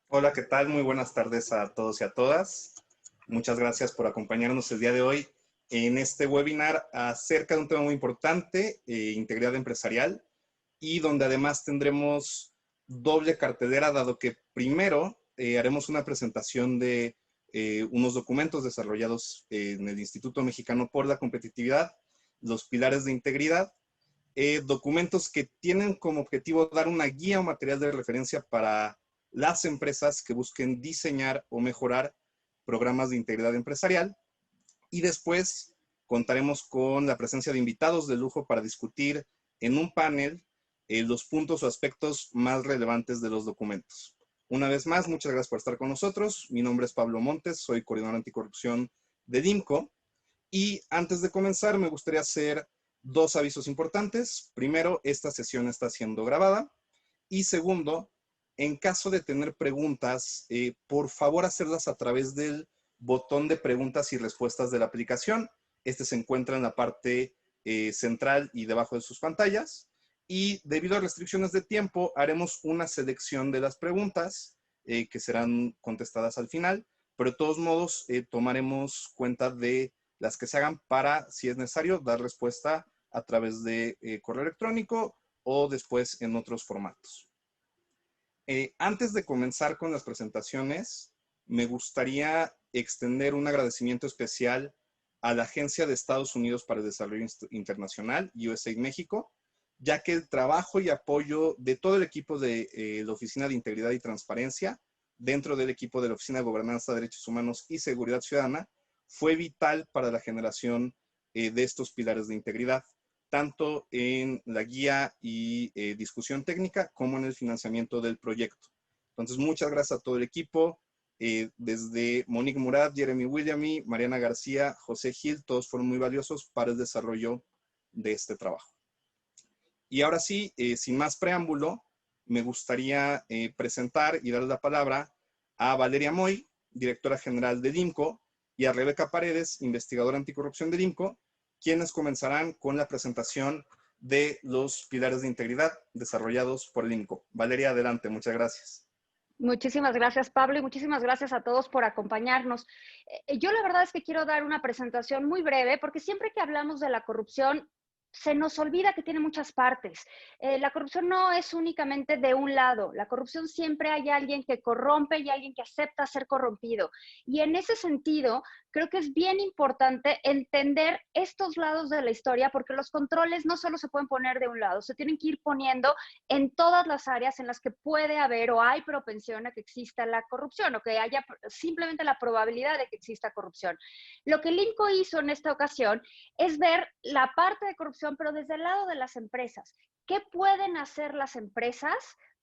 Hola, ¿qué tal? Muy buenas tardes a todos y a todas. Muchas gracias por acompañarnos el día de hoy en este webinar acerca de un tema muy importante, integridad empresarial, y donde además tendremos doble cartelera, dado que primero haremos una presentación de unos documentos desarrollados en el Instituto Mexicano por la Competitividad, los pilares de integridad, documentos que tienen como objetivo dar una guía o material de referencia para las empresas que busquen diseñar o mejorar programas de integridad empresarial. Y después contaremos con la presencia de invitados de lujo para discutir en un panel los puntos o aspectos más relevantes de los documentos. Una vez más, muchas gracias por estar con nosotros. Mi nombre es Pablo Montes, soy coordinador anticorrupción del IMCO. Y antes de comenzar, me gustaría hacer dos avisos importantes. Primero, esta sesión está siendo grabada. Y segundo, en caso de tener preguntas, por favor hacerlas a través del botón de preguntas y respuestas de la aplicación. Este se encuentra en la parte central y debajo de sus pantallas. Y debido a restricciones de tiempo, haremos una selección de las preguntas que serán contestadas al final, pero de todos modos tomaremos cuenta de las que se hagan para, si es necesario, dar respuesta a través de correo electrónico o después en otros formatos. Antes de comenzar con las presentaciones, me gustaría extender un agradecimiento especial a la Agencia de Estados Unidos para el Desarrollo Internacional, USAID México, ya que el trabajo y apoyo de todo el equipo de la Oficina de Integridad y Transparencia, dentro del equipo de la Oficina de Gobernanza, Derechos Humanos y Seguridad Ciudadana, fue vital para la generación de estos pilares de integridad, tanto en la guía y discusión técnica como en el financiamiento del proyecto. Entonces, muchas gracias a todo el equipo, desde Monique Murat, Jeremy Williamy, Mariana García, José Gil, todos fueron muy valiosos para el desarrollo de este trabajo. Y ahora sí, sin más preámbulo, me gustaría presentar y dar la palabra a Valeria Moy, directora general del IMCO, y a Rebeca Paredes, investigadora anticorrupción del IMCO, quienes comenzarán con la presentación de los pilares de integridad desarrollados por el IMCO. Valeria, adelante, muchas gracias. Muchísimas gracias, Pablo, y muchísimas gracias a todos por acompañarnos. Yo la verdad es que quiero dar una presentación muy breve, porque siempre que hablamos de la corrupción, se nos olvida que tiene muchas partes. La corrupción no es únicamente de un lado. La corrupción siempre hay alguien que corrompe y alguien que acepta ser corrompido. Y en ese sentido, creo que es bien importante entender estos lados de la historia, porque los controles no solo se pueden poner de un lado, se tienen que ir poniendo en todas las áreas en las que puede haber o hay propensión a que exista la corrupción o que haya simplemente la probabilidad de que exista corrupción. Lo que el INCO hizo en esta ocasión es ver la parte de corrupción, pero desde el lado de las empresas. ¿Qué pueden hacer las empresas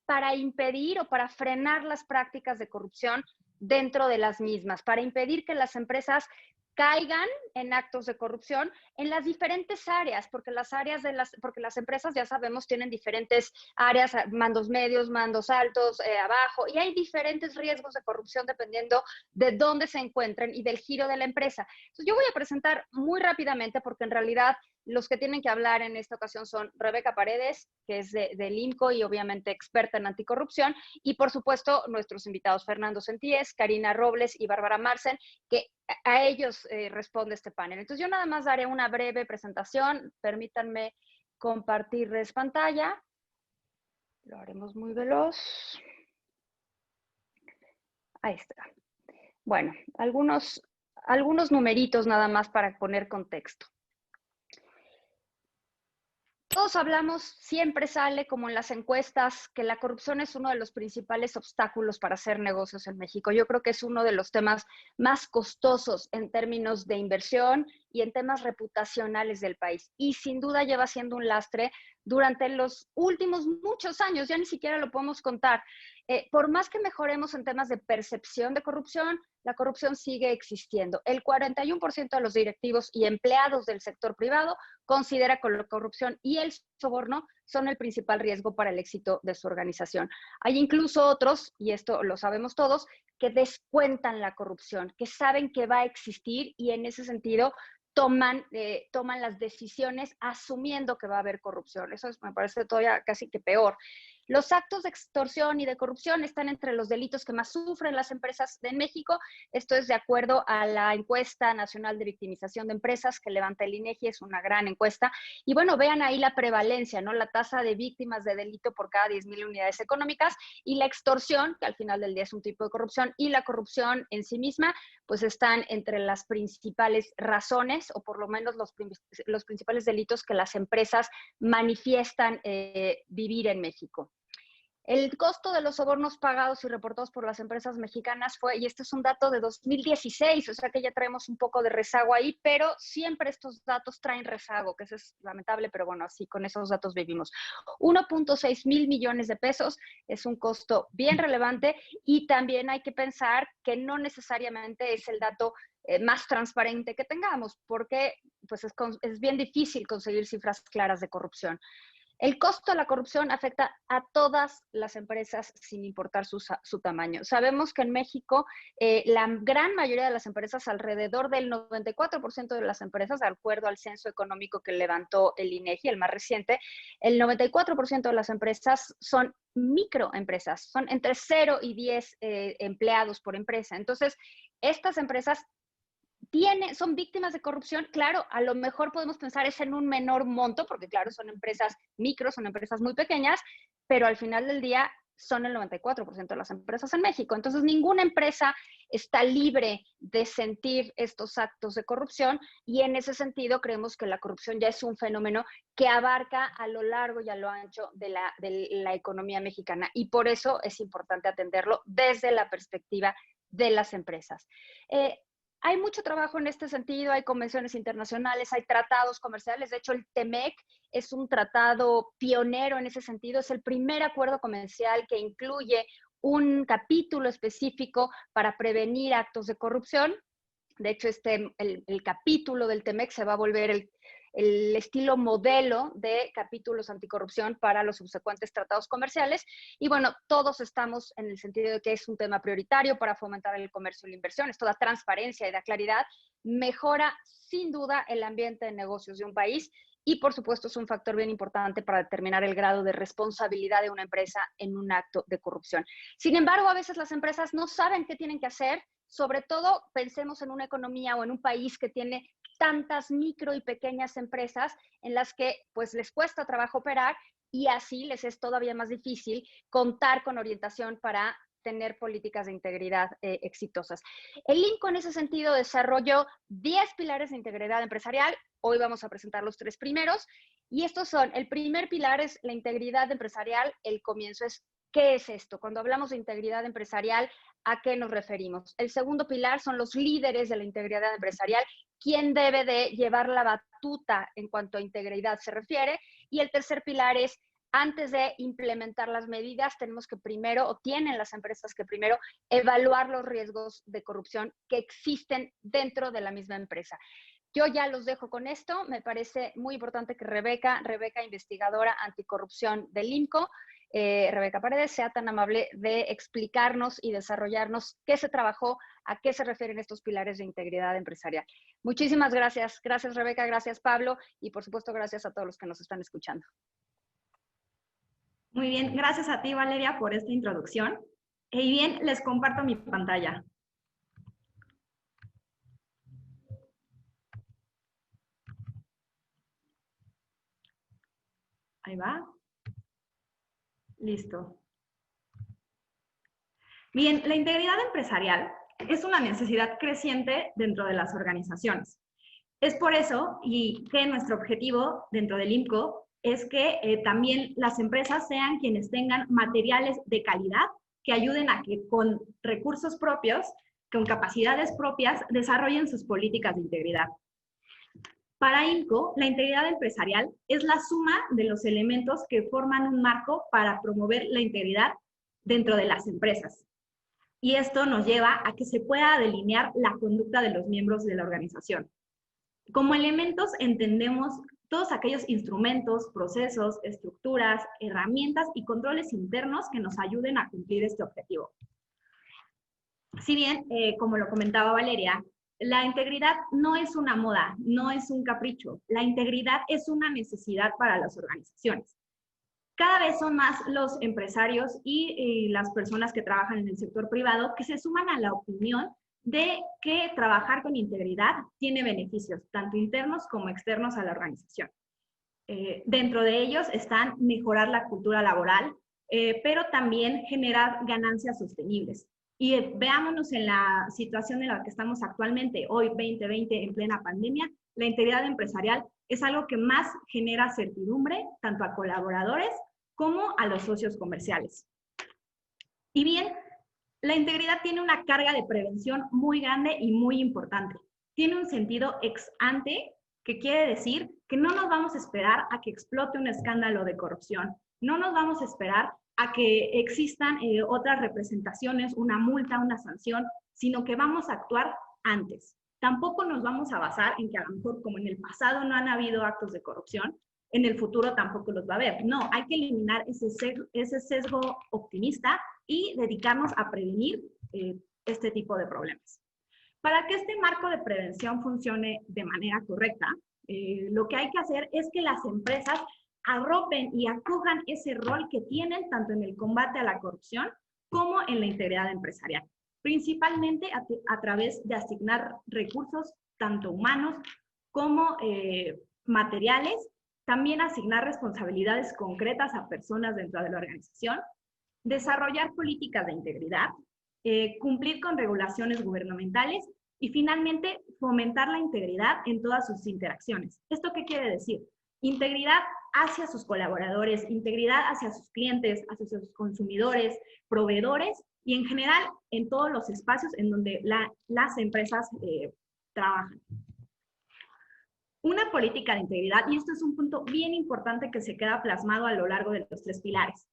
para impedir o para frenar las prácticas de corrupción dentro de las mismas, para impedir que las empresas caigan en actos de corrupción en las diferentes áreas, porque las empresas, ya sabemos, tienen diferentes áreas, mandos medios, mandos altos, abajo, y hay diferentes riesgos de corrupción dependiendo de dónde se encuentren y del giro de la empresa. Entonces, yo voy a presentar muy rápidamente, porque en realidad los que tienen que hablar en esta ocasión son Rebeca Paredes, que es del INCO y obviamente experta en anticorrupción, y por supuesto nuestros invitados Fernando Sentíes, Karina Robles y Bárbara Marcen, que a ellos responde este panel. Entonces yo nada más daré una breve presentación, permítanme compartirles pantalla, lo haremos muy veloz. Ahí está. Bueno, algunos numeritos nada más para poner contexto. Todos hablamos, siempre sale como en las encuestas, que la corrupción es uno de los principales obstáculos para hacer negocios en México. Yo creo que es uno de los temas más costosos en términos de inversión y en temas reputacionales del país. Y sin duda lleva siendo un lastre durante los últimos muchos años, ya ni siquiera lo podemos contar. Por más que mejoremos en temas de percepción de corrupción, la corrupción sigue existiendo. El 41% de los directivos y empleados del sector privado considera que la corrupción y el soborno son el principal riesgo para el éxito de su organización. Hay incluso otros, y esto lo sabemos todos, que descuentan la corrupción, que saben que va a existir y en ese sentido toman las decisiones asumiendo que va a haber corrupción. Eso me parece todavía casi que peor. Los actos de extorsión y de corrupción están entre los delitos que más sufren las empresas en México. Esto es de acuerdo a la encuesta nacional de victimización de empresas que levanta el INEGI, es una gran encuesta. Y bueno, vean ahí la prevalencia, ¿no? La tasa de víctimas de delito por cada 10,000 unidades económicas, y la extorsión, que al final del día es un tipo de corrupción, y la corrupción en sí misma, pues están entre las principales razones, o por lo menos los principales delitos que las empresas manifiestan vivir en México. El costo de los sobornos pagados y reportados por las empresas mexicanas fue, y este es un dato de 2016, o sea que ya traemos un poco de rezago ahí, pero siempre estos datos traen rezago, que eso es lamentable, pero bueno, así con esos datos vivimos. 1.6 mil millones de pesos es un costo bien relevante, y también hay que pensar que no necesariamente es el dato más transparente que tengamos, porque pues es bien difícil conseguir cifras claras de corrupción. El costo de la corrupción afecta a todas las empresas sin importar su tamaño. Sabemos que en México la gran mayoría de las empresas, alrededor del 94% de las empresas, de acuerdo al censo económico que levantó el INEGI, el más reciente, el 94% de las empresas son microempresas, son entre 0 y 10 empleados por empresa. Entonces, estas empresas son víctimas de corrupción. Claro, a lo mejor podemos pensar es en un menor monto, porque claro, son empresas micro, son empresas muy pequeñas, pero al final del día son el 94% de las empresas en México. Entonces, ninguna empresa está libre de sentir estos actos de corrupción, y en ese sentido creemos que la corrupción ya es un fenómeno que abarca a lo largo y a lo ancho de la economía mexicana, y por eso es importante atenderlo desde la perspectiva de las empresas. Hay mucho trabajo en este sentido, hay convenciones internacionales, hay tratados comerciales. De hecho, el TEMEC es un tratado pionero en ese sentido. Es el primer acuerdo comercial que incluye un capítulo específico para prevenir actos de corrupción. De hecho, el capítulo del TEMEC se va a volver el estilo modelo de capítulos anticorrupción para los subsecuentes tratados comerciales. Y bueno, todos estamos en el sentido de que es un tema prioritario para fomentar el comercio y la inversión. Esto da transparencia y da claridad, mejora sin duda el ambiente de negocios de un país, y por supuesto es un factor bien importante para determinar el grado de responsabilidad de una empresa en un acto de corrupción. Sin embargo, a veces las empresas no saben qué tienen que hacer. Sobre todo, pensemos en una economía o en un país que tiene tantas micro y pequeñas empresas en las que pues les cuesta trabajo operar, y así les es todavía más difícil contar con orientación para tener políticas de integridad exitosas. El INCO en ese sentido desarrolló 10 pilares de integridad empresarial. Hoy vamos a presentar los 3 primeros, y estos son: el primer pilar es la integridad empresarial. El comienzo es ¿qué es esto? Cuando hablamos de integridad empresarial, ¿a qué nos referimos? El segundo pilar son los líderes de la integridad empresarial, quién debe de llevar la batuta en cuanto a integridad se refiere. Y el tercer pilar es, antes de implementar las medidas, tenemos que primero, o tienen las empresas que primero, evaluar los riesgos de corrupción que existen dentro de la misma empresa. Yo ya los dejo con esto. Me parece muy importante que Rebeca, investigadora anticorrupción del INCO, Rebeca Paredes, sea tan amable de explicarnos y desarrollarnos qué se trabajó, a qué se refieren estos pilares de integridad empresarial. Muchísimas gracias. Gracias, Rebeca. Gracias, Pablo. Y por supuesto, gracias a todos los que nos están escuchando. Muy bien. Gracias a ti, Valeria, por esta introducción. Y bien, les comparto mi pantalla. Ahí va. Listo. Bien, la integridad empresarial es una necesidad creciente dentro de las organizaciones. Es por eso y que nuestro objetivo dentro del INCO es que también las empresas sean quienes tengan materiales de calidad que ayuden a que con recursos propios, con capacidades propias, desarrollen sus políticas de integridad. Para INCO, la integridad empresarial es la suma de los elementos que forman un marco para promover la integridad dentro de las empresas. Y esto nos lleva a que se pueda delinear la conducta de los miembros de la organización. Como elementos entendemos todos aquellos instrumentos, procesos, estructuras, herramientas y controles internos que nos ayuden a cumplir este objetivo. Si bien, como lo comentaba Valeria, la integridad no es una moda, no es un capricho. La integridad es una necesidad para las organizaciones. Cada vez son más los empresarios y las personas que trabajan en el sector privado que se suman a la opinión de que trabajar con integridad tiene beneficios, tanto internos como externos a la organización. Dentro de ellos están mejorar la cultura laboral, pero también generar ganancias sostenibles. Y veámonos en la situación en la que estamos actualmente, hoy 2020, en plena pandemia, la integridad empresarial es algo que más genera certidumbre, tanto a colaboradores como a los socios comerciales. Y bien, la integridad tiene una carga de prevención muy grande y muy importante. Tiene un sentido ex ante, que quiere decir que no nos vamos a esperar a que explote un escándalo de corrupción, no nos vamos a esperar a que existan otras representaciones, una multa, una sanción, sino que vamos a actuar antes. Tampoco nos vamos a basar en que a lo mejor, como en el pasado no han habido actos de corrupción, en el futuro tampoco los va a haber. No, hay que eliminar ese sesgo optimista y dedicarnos a prevenir este tipo de problemas. Para que este marco de prevención funcione de manera correcta, lo que hay que hacer es que las empresas arropen y acojan ese rol que tienen tanto en el combate a la corrupción como en la integridad empresarial, principalmente a través de asignar recursos tanto humanos como materiales, también asignar responsabilidades concretas a personas dentro de la organización, desarrollar políticas de integridad, cumplir con regulaciones gubernamentales y finalmente fomentar la integridad en todas sus interacciones. ¿Esto qué quiere decir? Integridad hacia sus colaboradores, integridad hacia sus clientes, hacia sus consumidores, proveedores y en general en todos los espacios en donde las empresas trabajan. Una política de integridad, y esto es un punto bien importante que se queda plasmado a lo largo de los 3 pilares.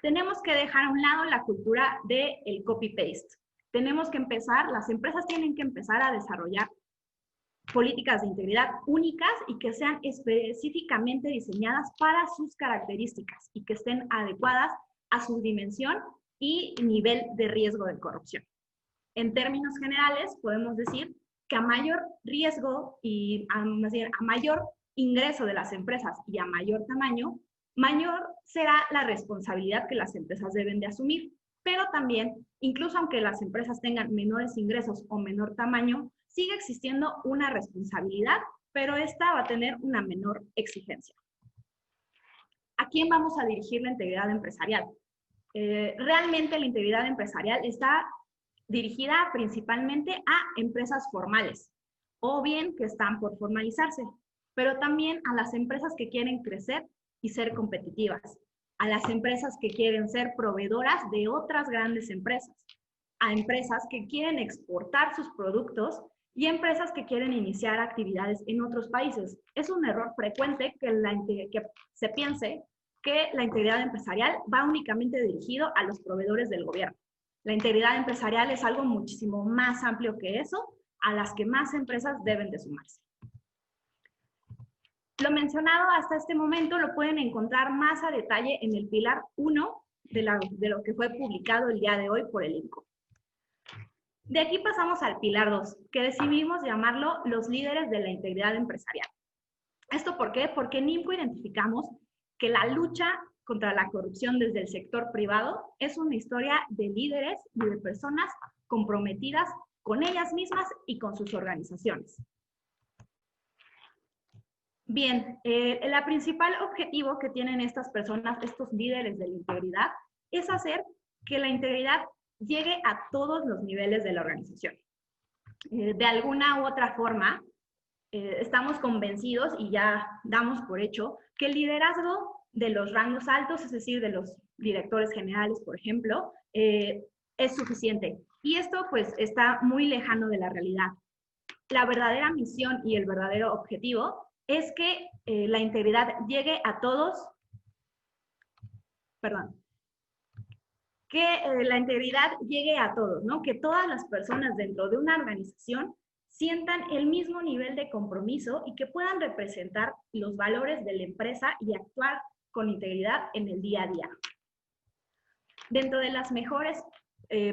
Tenemos que dejar a un lado la cultura del copy-paste. Tenemos que empezar, las empresas tienen que empezar a desarrollar políticas de integridad únicas y que sean específicamente diseñadas para sus características y que estén adecuadas a su dimensión y nivel de riesgo de corrupción. En términos generales, podemos decir que a mayor riesgo y a mayor ingreso de las empresas y a mayor tamaño, mayor será la responsabilidad que las empresas deben de asumir. Pero también, incluso aunque las empresas tengan menores ingresos o menor tamaño, sigue existiendo una responsabilidad, pero esta va a tener una menor exigencia. ¿A quién vamos a dirigir la integridad empresarial? Realmente la integridad empresarial está dirigida principalmente a empresas formales o bien que están por formalizarse, pero también a las empresas que quieren crecer y ser competitivas, a las empresas que quieren ser proveedoras de otras grandes empresas, a empresas que quieren exportar sus productos y empresas que quieren iniciar actividades en otros países. Es un error frecuente que se piense que la integridad empresarial va únicamente dirigido a los proveedores del gobierno. La integridad empresarial es algo muchísimo más amplio que eso, a las que más empresas deben de sumarse. Lo mencionado hasta este momento lo pueden encontrar más a detalle en el pilar 1 de lo que fue publicado el día de hoy por el INCO. De aquí pasamos al pilar 2, que decidimos llamarlo los líderes de la integridad empresarial. ¿Esto por qué? Porque en INCO identificamos que la lucha contra la corrupción desde el sector privado es una historia de líderes y de personas comprometidas con ellas mismas y con sus organizaciones. Bien, el principal objetivo que tienen estas personas, estos líderes de la integridad, es hacer que la integridad llegue a todos los niveles de la organización. De alguna u otra forma, estamos convencidos y ya damos por hecho que el liderazgo de los rangos altos, es decir, de los directores generales, por ejemplo, es suficiente. Y esto pues está muy lejano de la realidad. La verdadera misión y el verdadero objetivo es que la integridad llegue a todos, la integridad llegue a todos, ¿no? Que todas las personas dentro de una organización sientan el mismo nivel de compromiso y que puedan representar los valores de la empresa y actuar con integridad en el día a día. Dentro de las mejores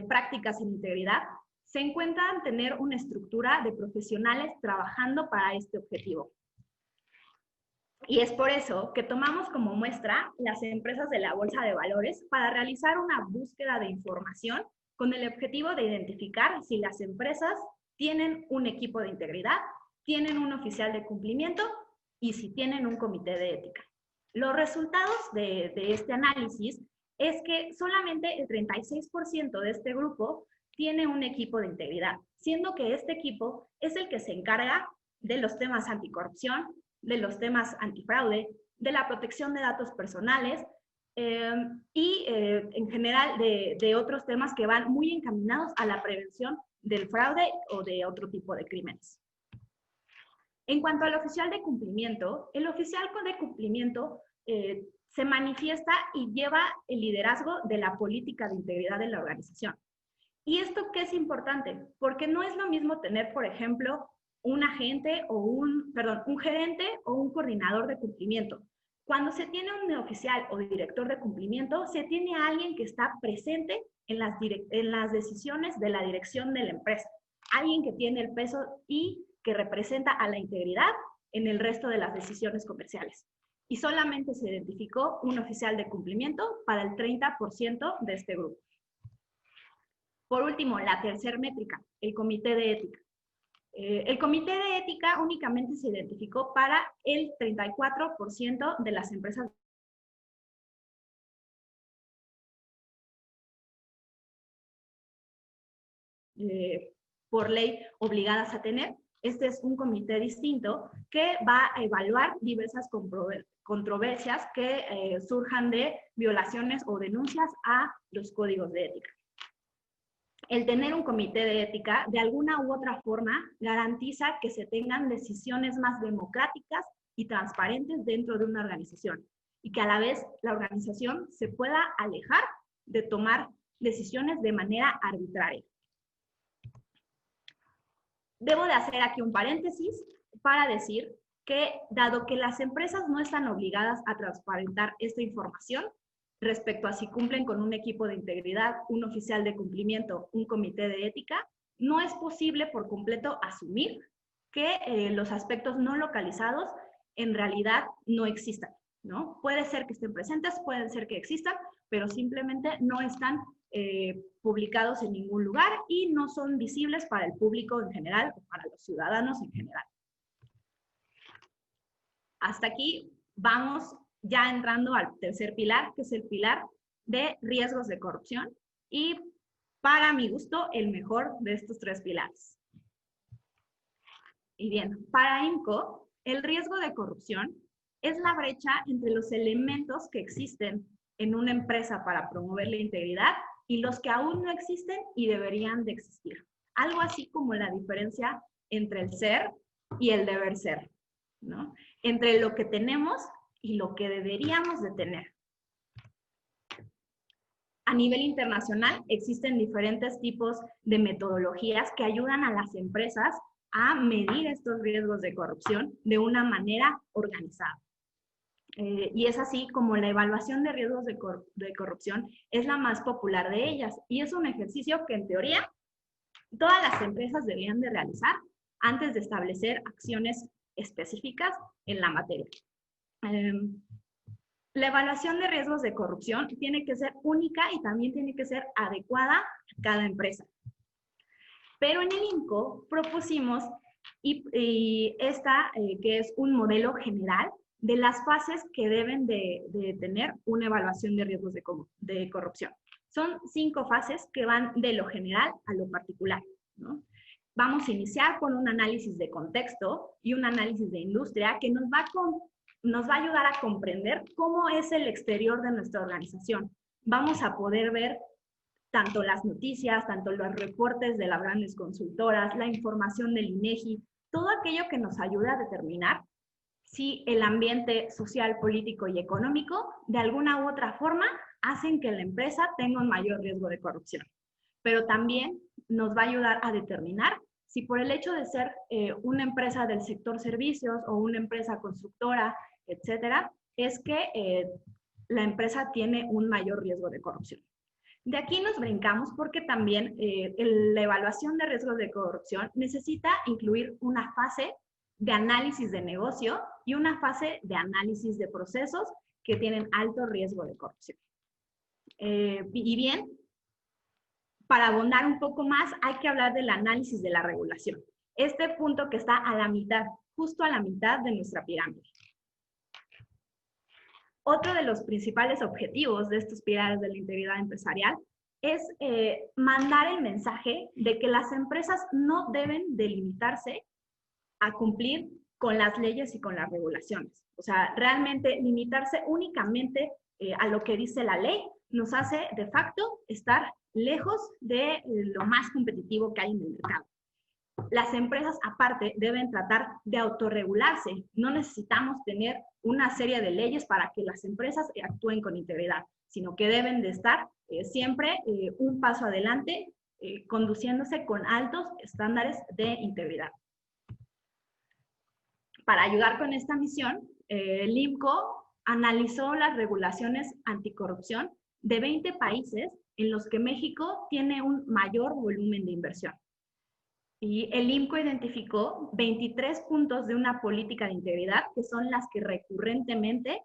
prácticas en integridad, se encuentran tener una estructura de profesionales trabajando para este objetivo. Y es por eso que tomamos como muestra las empresas de la Bolsa de Valores para realizar una búsqueda de información con el objetivo de identificar si las empresas tienen un equipo de integridad, tienen un oficial de cumplimiento y si tienen un comité de ética. Los resultados de este análisis es que solamente el 36% de este grupo tiene un equipo de integridad, siendo que este equipo es el que se encarga de los temas anticorrupción, de los temas antifraude, de la protección de datos personales y en general de otros temas que van muy encaminados a la prevención del fraude o de otro tipo de crímenes. En cuanto al oficial de cumplimiento, el oficial de cumplimiento se manifiesta y lleva el liderazgo de la política de integridad de la organización. ¿Y esto qué es importante? Porque no es lo mismo tener, por ejemplo, un agente o un gerente o un coordinador de cumplimiento. Cuando se tiene un oficial o director de cumplimiento, se tiene a alguien que está presente en las decisiones de la dirección de la empresa. Alguien que tiene el peso y que representa a la integridad en el resto de las decisiones comerciales. Y solamente se identificó un oficial de cumplimiento para el 30% de este grupo. Por último, la tercera métrica, el comité de ética. El comité de ética únicamente se identificó para el 34% de las empresas por ley obligadas a tener. Este es un comité distinto que va a evaluar diversas controversias que surjan de violaciones o denuncias a los códigos de ética. El tener un comité de ética, de alguna u otra forma, garantiza que se tengan decisiones más democráticas y transparentes dentro de una organización y que a la vez la organización se pueda alejar de tomar decisiones de manera arbitraria. Debo de hacer aquí un paréntesis para decir que, dado que las empresas no están obligadas a transparentar esta información, respecto a si cumplen con un equipo de integridad, un oficial de cumplimiento, un comité de ética, no es posible por completo asumir que los aspectos no localizados en realidad no existan, ¿no? Puede ser que estén presentes, pueden ser que existan, pero simplemente no están publicados en ningún lugar y no son visibles para el público en general o para los ciudadanos en general. Hasta aquí vamos ya entrando al tercer pilar, que es el pilar de riesgos de corrupción, y para mi gusto, el mejor de estos tres pilares. Y bien, para IMCO, el riesgo de corrupción es la brecha entre los elementos que existen en una empresa para promover la integridad y los que aún no existen y deberían de existir. Algo así como la diferencia entre el ser y el deber ser, ¿no? Entre lo que tenemos y lo que deberíamos de tener. A nivel internacional existen diferentes tipos de metodologías que ayudan a las empresas a medir estos riesgos de corrupción de una manera organizada. Y es así como la evaluación de riesgos de corrupción es la más popular de ellas. Y es un ejercicio que en teoría todas las empresas deberían de realizar antes de establecer acciones específicas en la materia. La evaluación de riesgos de corrupción tiene que ser única y también tiene que ser adecuada a cada empresa. Pero en el IMCO propusimos que es un modelo general de las fases que deben de tener una evaluación de riesgos de corrupción. Son 5 fases que van de lo general a lo particular, ¿no? Vamos a iniciar con un análisis de contexto y un análisis de industria que nos va a ayudar a comprender cómo es el exterior de nuestra organización. Vamos a poder ver tanto las noticias, tanto los reportes de las grandes consultoras, la información del INEGI, todo aquello que nos ayuda a determinar si el ambiente social, político y económico de alguna u otra forma hacen que la empresa tenga un mayor riesgo de corrupción. Pero también nos va a ayudar a determinar si por el hecho de ser una empresa del sector servicios o una empresa constructora, etcétera, es que la empresa tiene un mayor riesgo de corrupción. De aquí nos brincamos porque también la evaluación de riesgos de corrupción necesita incluir una fase de análisis de negocio y una fase de análisis de procesos que tienen alto riesgo de corrupción. Y bien, para abundar un poco más, hay que hablar del análisis de la regulación. Este punto que está a la mitad, justo a la mitad de nuestra pirámide. Otro de los principales objetivos de estos pilares de la integridad empresarial es mandar el mensaje de que las empresas no deben delimitarse a cumplir con las leyes y con las regulaciones. O sea, realmente limitarse únicamente a lo que dice la ley nos hace de facto estar lejos de lo más competitivo que hay en el mercado. Las empresas, aparte, deben tratar de autorregularse. No necesitamos tener una serie de leyes para que las empresas actúen con integridad, sino que deben de estar siempre un paso adelante, conduciéndose con altos estándares de integridad. Para ayudar con esta misión, el IMCO analizó las regulaciones anticorrupción de 20 países en los que México tiene un mayor volumen de inversión. Y el IMCO identificó 23 puntos de una política de integridad que son las que recurrentemente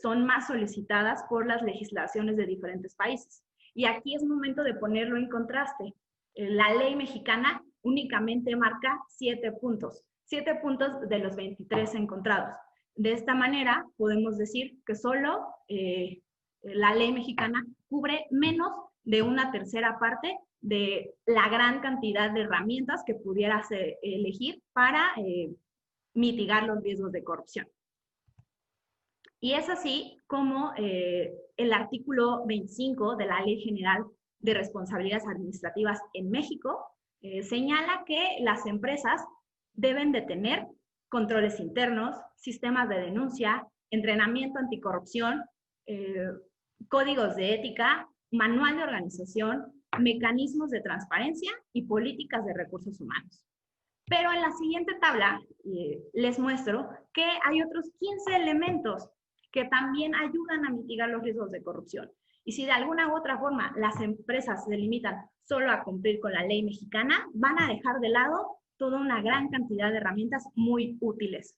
son más solicitadas por las legislaciones de diferentes países. Y aquí es momento de ponerlo en contraste. La ley mexicana únicamente marca 7 puntos. 7 puntos de los 23 encontrados. De esta manera, podemos decir que solo la ley mexicana cubre menos de una tercera parte de la gran cantidad de herramientas que pudieras elegir para mitigar los riesgos de corrupción. Y es así como el artículo 25 de la Ley General de Responsabilidades Administrativas en México señala que las empresas deben de tener controles internos, sistemas de denuncia, entrenamiento anticorrupción, códigos de ética, manual de organización, mecanismos de transparencia y políticas de recursos humanos. Pero en la siguiente tabla les muestro que hay otros 15 elementos que también ayudan a mitigar los riesgos de corrupción. Y si de alguna u otra forma las empresas se limitan solo a cumplir con la ley mexicana, van a dejar de lado toda una gran cantidad de herramientas muy útiles.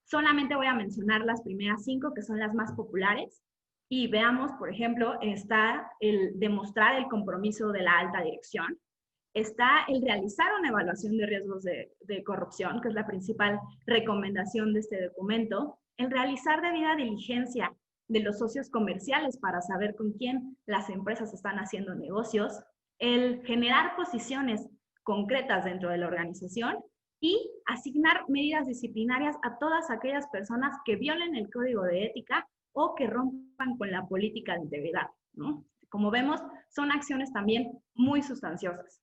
Solamente voy a mencionar las primeras 5, que son las más populares. Y veamos, por ejemplo, está el demostrar el compromiso de la alta dirección. Está el realizar una evaluación de riesgos de corrupción, que es la principal recomendación de este documento. El realizar debida diligencia de los socios comerciales para saber con quién las empresas están haciendo negocios. El generar posiciones concretas dentro de la organización y asignar medidas disciplinarias a todas aquellas personas que violen el código de ética o que rompan con la política de integridad, ¿no? Como vemos, son acciones también muy sustanciosas.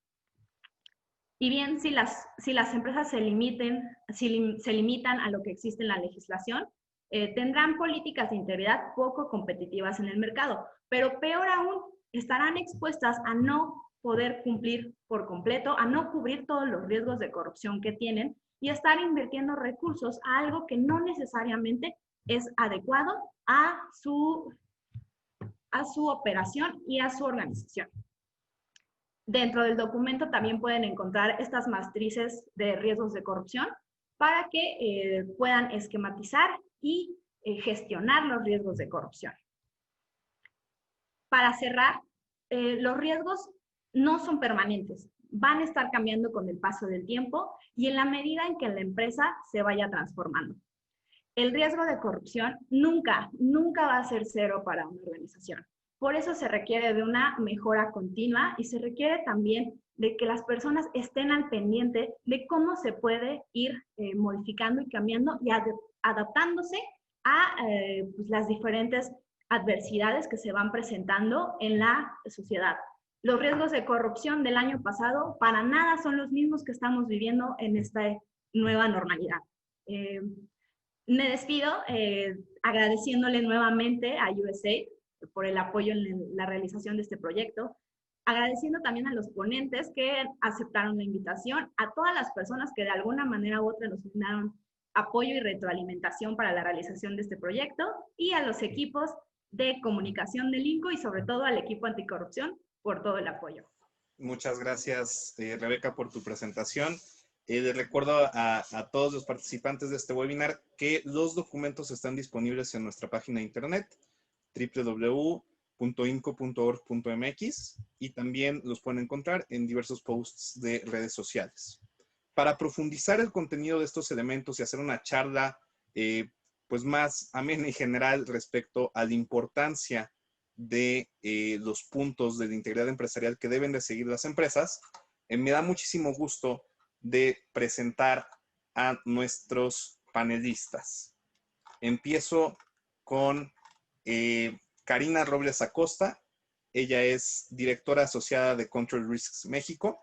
Y bien, si las empresas se limitan a lo que existe en la legislación, tendrán políticas de integridad poco competitivas en el mercado, pero peor aún, estarán expuestas a no poder cumplir por completo, a no cubrir todos los riesgos de corrupción que tienen y estar invirtiendo recursos a algo que no necesariamente es adecuado a su operación y a su organización. Dentro del documento también pueden encontrar estas matrices de riesgos de corrupción para que puedan esquematizar y gestionar los riesgos de corrupción. Para cerrar, los riesgos no son permanentes, van a estar cambiando con el paso del tiempo y en la medida en que la empresa se vaya transformando. El riesgo de corrupción nunca va a ser cero para una organización. Por eso se requiere de una mejora continua y se requiere también de que las personas estén al pendiente de cómo se puede ir modificando y cambiando y adaptándose a pues las diferentes adversidades que se van presentando en la sociedad. Los riesgos de corrupción del año pasado para nada son los mismos que estamos viviendo en esta nueva normalidad. Me despido agradeciéndole nuevamente a USAID por el apoyo en la realización de este proyecto, agradeciendo también a los ponentes que aceptaron la invitación, a todas las personas que de alguna manera u otra nos brindaron apoyo y retroalimentación para la realización de este proyecto, y a los equipos de comunicación del INCO y sobre todo al equipo anticorrupción por todo el apoyo. Muchas gracias, Rebeca, por tu presentación. Les recuerdo a todos los participantes de este webinar que los documentos están disponibles en nuestra página de internet www.inco.org.mx y también los pueden encontrar en diversos posts de redes sociales. Para profundizar el contenido de estos elementos y hacer una charla pues más amena y general respecto a la importancia de los puntos de la integridad empresarial que deben de seguir las empresas, me da muchísimo gusto de presentar a nuestros panelistas. Empiezo con Karina Robles Acosta. Ella es directora asociada de Control Risks México.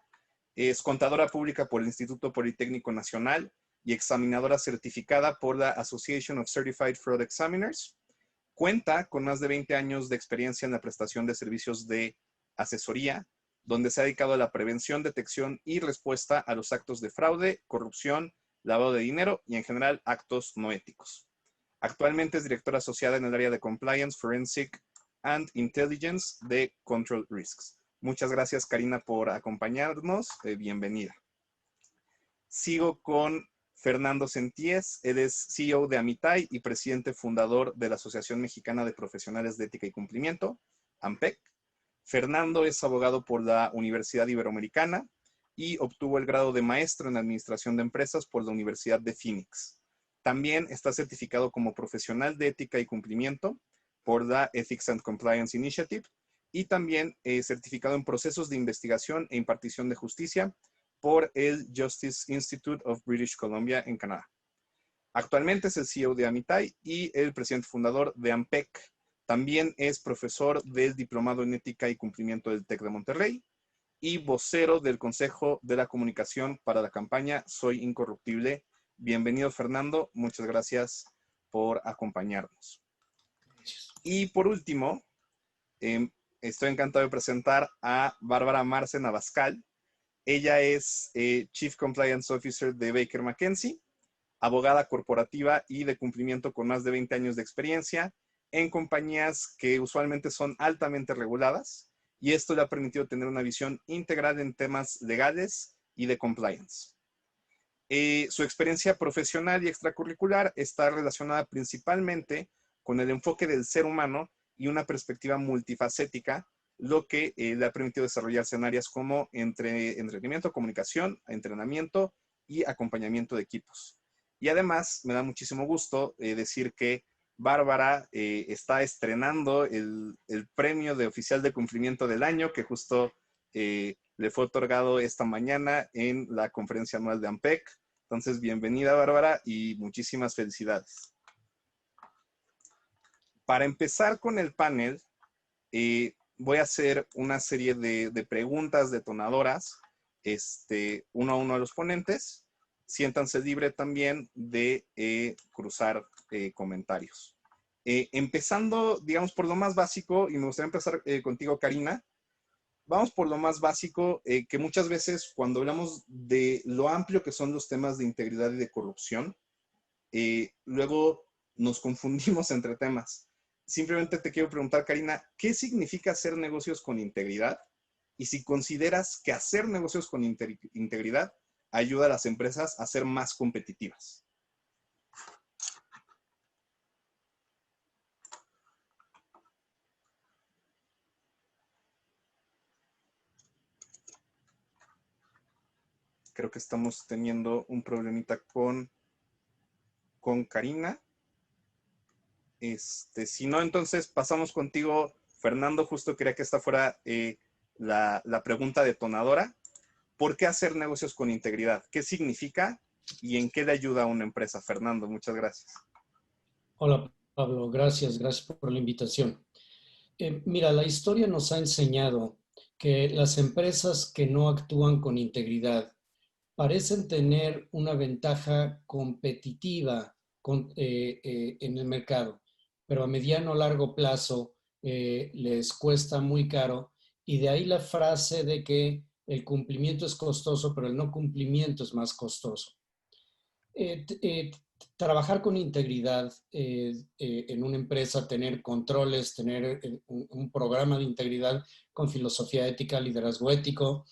Es contadora pública por el Instituto Politécnico Nacional y examinadora certificada por la Association of Certified Fraud Examiners. Cuenta con más de 20 años de experiencia en la prestación de servicios de asesoría, donde se ha dedicado a la prevención, detección y respuesta a los actos de fraude, corrupción, lavado de dinero y en general actos no éticos. Actualmente es directora asociada en el área de Compliance, Forensic and Intelligence de Control Risks. Muchas gracias, Karina, por acompañarnos. Bienvenida. Sigo con Fernando Senties. Él es CEO de Amitay y presidente fundador de la Asociación Mexicana de Profesionales de Ética y Cumplimiento, AMPEC. Fernando es abogado por la Universidad Iberoamericana y obtuvo el grado de maestro en Administración de Empresas por la Universidad de Phoenix. También está certificado como profesional de ética y cumplimiento por la Ethics and Compliance Initiative y también certificado en procesos de investigación e impartición de justicia por el Justice Institute of British Columbia en Canadá. Actualmente es el CEO de Amitay y el presidente fundador de AMPEC. También es profesor del Diplomado en Ética y Cumplimiento del TEC de Monterrey y vocero del Consejo de la Comunicación para la campaña Soy Incorruptible. Bienvenido, Fernando. Muchas gracias por acompañarnos. Y por último, estoy encantado de presentar a Bárbara Marce Navascal. Ella es Chief Compliance Officer de Baker McKenzie, abogada corporativa y de cumplimiento con más de 20 años de experiencia en compañías que usualmente son altamente reguladas, y esto le ha permitido tener una visión integral en temas legales y de compliance. Su experiencia profesional y extracurricular está relacionada principalmente con el enfoque del ser humano y una perspectiva multifacética, lo que le ha permitido desarrollarse en áreas como entretenimiento, comunicación, entrenamiento y acompañamiento de equipos. Y además, me da muchísimo gusto decir que Bárbara está estrenando el premio de oficial de cumplimiento del año, que justo le fue otorgado esta mañana en la conferencia anual de AMPEC. Entonces, bienvenida, Bárbara, y muchísimas felicidades. Para empezar con el panel, voy a hacer una serie de preguntas detonadoras, uno a uno a los ponentes. Siéntanse libre también de cruzar comentarios. Empezando, digamos, por lo más básico, y me gustaría empezar contigo, Karina. Vamos por lo más básico, que muchas veces cuando hablamos de lo amplio que son los temas de integridad y de corrupción, luego nos confundimos entre temas. Simplemente te quiero preguntar, Karina, ¿qué significa hacer negocios con integridad? Y si consideras que hacer negocios con integridad ayuda a las empresas a ser más competitivas. Creo que estamos teniendo un problemita con Karina. Si no, entonces pasamos contigo, Fernando. Justo quería que esta fuera la pregunta detonadora. ¿Por qué hacer negocios con integridad? ¿Qué significa y en qué le ayuda a una empresa? Fernando, muchas gracias. Hola, Pablo. Gracias por la invitación. Mira, la historia nos ha enseñado que las empresas que no actúan con integridad parecen tener una ventaja competitiva en el mercado, pero a mediano o largo plazo les cuesta muy caro, y de ahí la frase de que el cumplimiento es costoso, pero el no cumplimiento es más costoso. Trabajar con integridad en una empresa, tener controles, tener un programa de integridad con filosofía ética, liderazgo ético,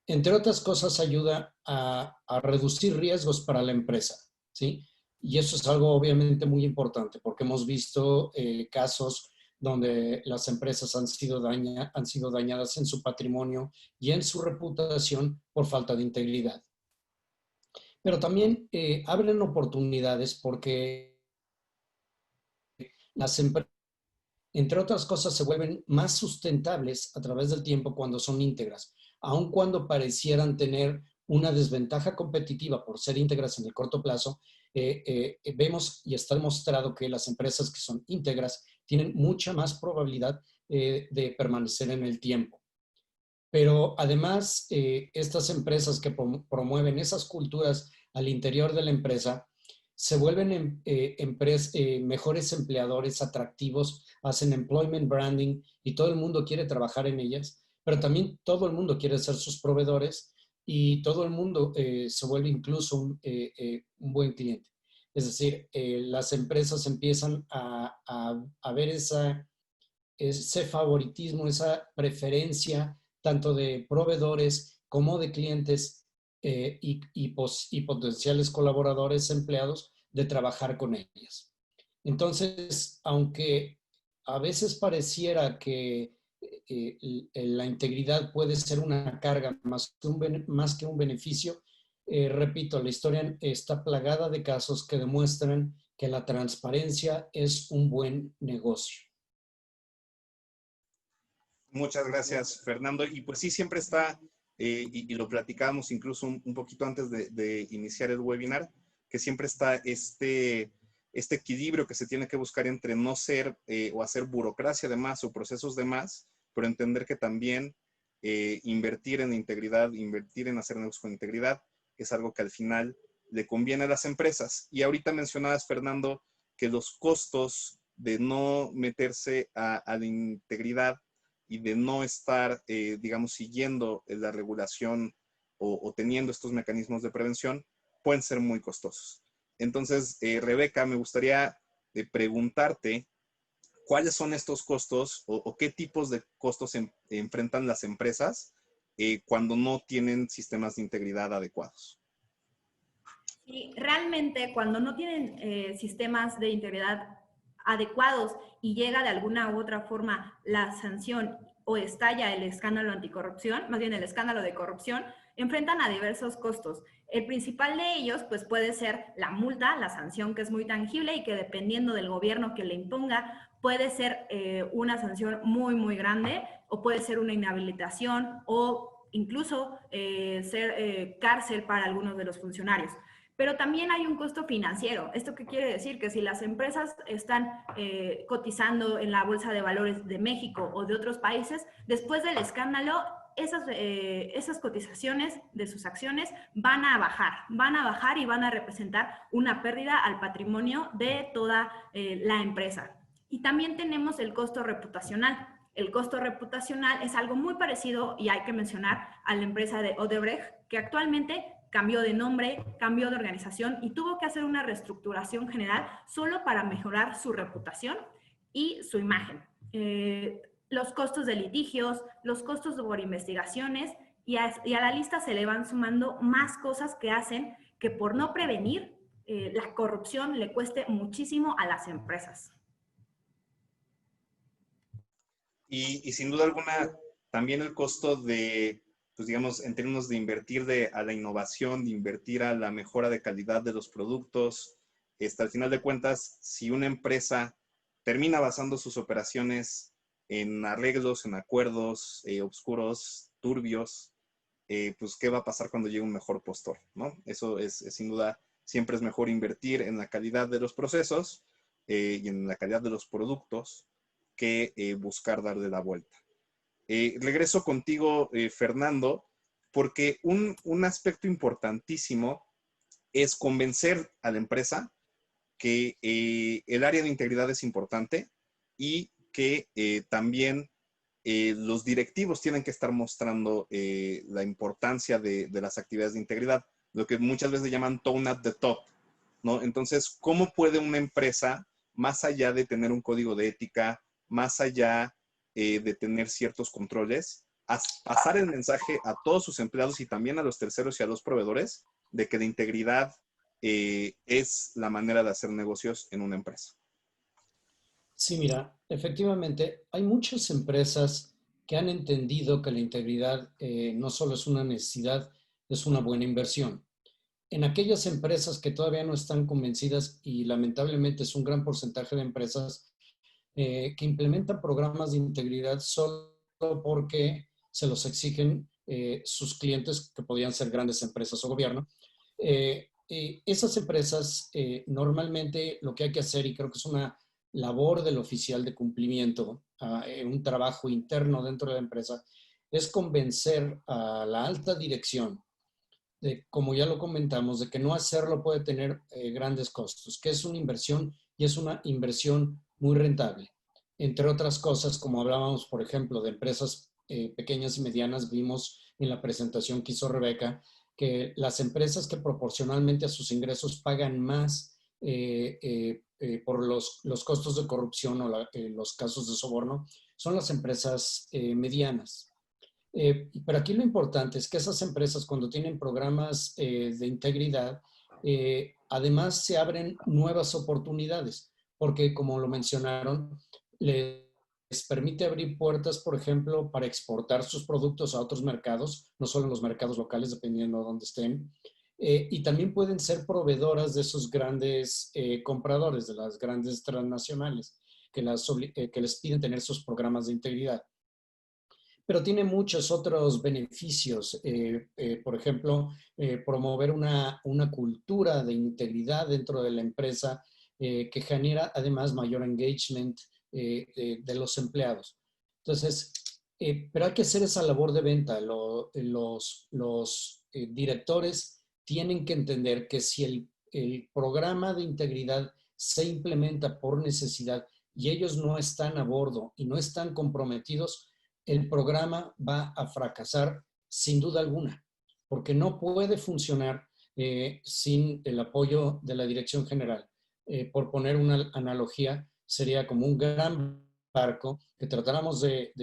entre otras cosas, ayuda a reducir riesgos para la empresa, ¿sí? Y eso es algo obviamente muy importante porque hemos visto casos donde las empresas han sido dañadas en su patrimonio y en su reputación por falta de integridad. Pero también abren oportunidades porque las empresas, entre otras cosas, se vuelven más sustentables a través del tiempo cuando son íntegras, aun cuando parecieran tener una desventaja competitiva por ser íntegras en el corto plazo. Vemos y está demostrado que las empresas que son íntegras tienen mucha más probabilidad de permanecer en el tiempo. Pero además, estas empresas que promueven esas culturas al interior de la empresa se vuelven mejores empleadores, atractivos, hacen employment branding y todo el mundo quiere trabajar en ellas, pero también todo el mundo quiere ser sus proveedores y todo el mundo se vuelve incluso un buen cliente. Es decir, las empresas empiezan a ver ese favoritismo, esa preferencia tanto de proveedores como de clientes y potenciales colaboradores empleados de trabajar con ellas. Entonces, aunque a veces pareciera que la integridad puede ser una carga más que un beneficio, repito, la historia está plagada de casos que demuestran que la transparencia es un buen negocio. Muchas gracias, Fernando. Y pues sí, siempre está, y lo platicábamos incluso un poquito antes de iniciar el webinar, que siempre está este equilibrio que se tiene que buscar entre no ser o hacer burocracia de más o procesos de más, pero entender que también invertir en integridad, invertir en hacer negocios con integridad, es algo que al final le conviene a las empresas. Y ahorita mencionabas, Fernando, que los costos de no meterse a la integridad y de no estar, digamos, siguiendo la regulación o teniendo estos mecanismos de prevención, pueden ser muy costosos. Entonces, Rebeca, me gustaría preguntarte cuáles son estos costos o qué tipos de costos enfrentan las empresas cuando no tienen sistemas de integridad adecuados. Sí, realmente cuando no tienen sistemas de integridad adecuados y llega de alguna u otra forma la sanción o estalla el escándalo anticorrupción, más bien el escándalo de corrupción, enfrentan a diversos costos. El principal de ellos pues puede ser la multa, la sanción, que es muy tangible y que dependiendo del gobierno que le imponga puede ser una sanción muy, muy grande o puede ser una inhabilitación o incluso ser cárcel para algunos de los funcionarios. Pero también hay un costo financiero. ¿Esto qué quiere decir? Que si las empresas están cotizando en la Bolsa de Valores de México o de otros países, después del escándalo, esas cotizaciones de sus acciones van a bajar y van a representar una pérdida al patrimonio de toda la empresa. Y también tenemos el costo reputacional. El costo reputacional es algo muy parecido, y hay que mencionar, a la empresa de Odebrecht, que actualmente cambió de nombre, cambió de organización y tuvo que hacer una reestructuración general solo para mejorar su reputación y su imagen. Los costos de litigios, los costos por investigaciones y a la lista se le van sumando más cosas que hacen que por no prevenir la corrupción le cueste muchísimo a las empresas. Y sin duda alguna, también el costo de, pues digamos, en términos de invertir a la innovación, de invertir a la mejora de calidad de los productos. Al final de cuentas, si una empresa termina basando sus operaciones en arreglos, en acuerdos oscuros, turbios, pues ¿qué va a pasar cuando llegue un mejor postor, ¿no? Eso es sin duda, siempre es mejor invertir en la calidad de los procesos y en la calidad de los productos que buscar darle la vuelta. Regreso contigo, Fernando, porque un aspecto importantísimo es convencer a la empresa que el área de integridad es importante y que también los directivos tienen que estar mostrando la importancia de las actividades de integridad, lo que muchas veces llaman tone at the top, ¿no? Entonces, ¿cómo puede una empresa, más allá de tener un código de ética, más allá de tener ciertos controles, pasar el mensaje a todos sus empleados y también a los terceros y a los proveedores de que la integridad es la manera de hacer negocios en una empresa. Sí, mira, efectivamente, hay muchas empresas que han entendido que la integridad no solo es una necesidad, es una buena inversión. En aquellas empresas que todavía no están convencidas, y lamentablemente es un gran porcentaje de empresas que implementan programas de integridad solo porque se los exigen sus clientes, que podrían ser grandes empresas o gobierno. Esas empresas normalmente lo que hay que hacer, y creo que es una labor del oficial de cumplimiento, un trabajo interno dentro de la empresa, es convencer a la alta dirección de, como ya lo comentamos, de que no hacerlo puede tener grandes costos, que es una inversión y es una inversión muy rentable. Entre otras cosas, como hablábamos, por ejemplo, de empresas pequeñas y medianas, vimos en la presentación que hizo Rebeca que las empresas que proporcionalmente a sus ingresos pagan más por los costos de corrupción o los casos de soborno son las empresas medianas. Pero aquí lo importante es que esas empresas, cuando tienen programas de integridad, además se abren nuevas oportunidades, porque como lo mencionaron, les permite abrir puertas, por ejemplo, para exportar sus productos a otros mercados, no solo en los mercados locales, dependiendo de dónde estén, y también pueden ser proveedoras de esos grandes compradores, de las grandes transnacionales, que les piden tener sus programas de integridad. Pero tiene muchos otros beneficios. Por ejemplo, promover una cultura de integridad dentro de la empresa que genera además mayor engagement de los empleados. Entonces, pero hay que hacer esa labor de venta. Los directores tienen que entender que si el programa de integridad se implementa por necesidad y ellos no están a bordo y no están comprometidos, el programa va a fracasar sin duda alguna, porque no puede funcionar sin el apoyo de la dirección general. Por poner una analogía, sería como un gran barco que tratáramos de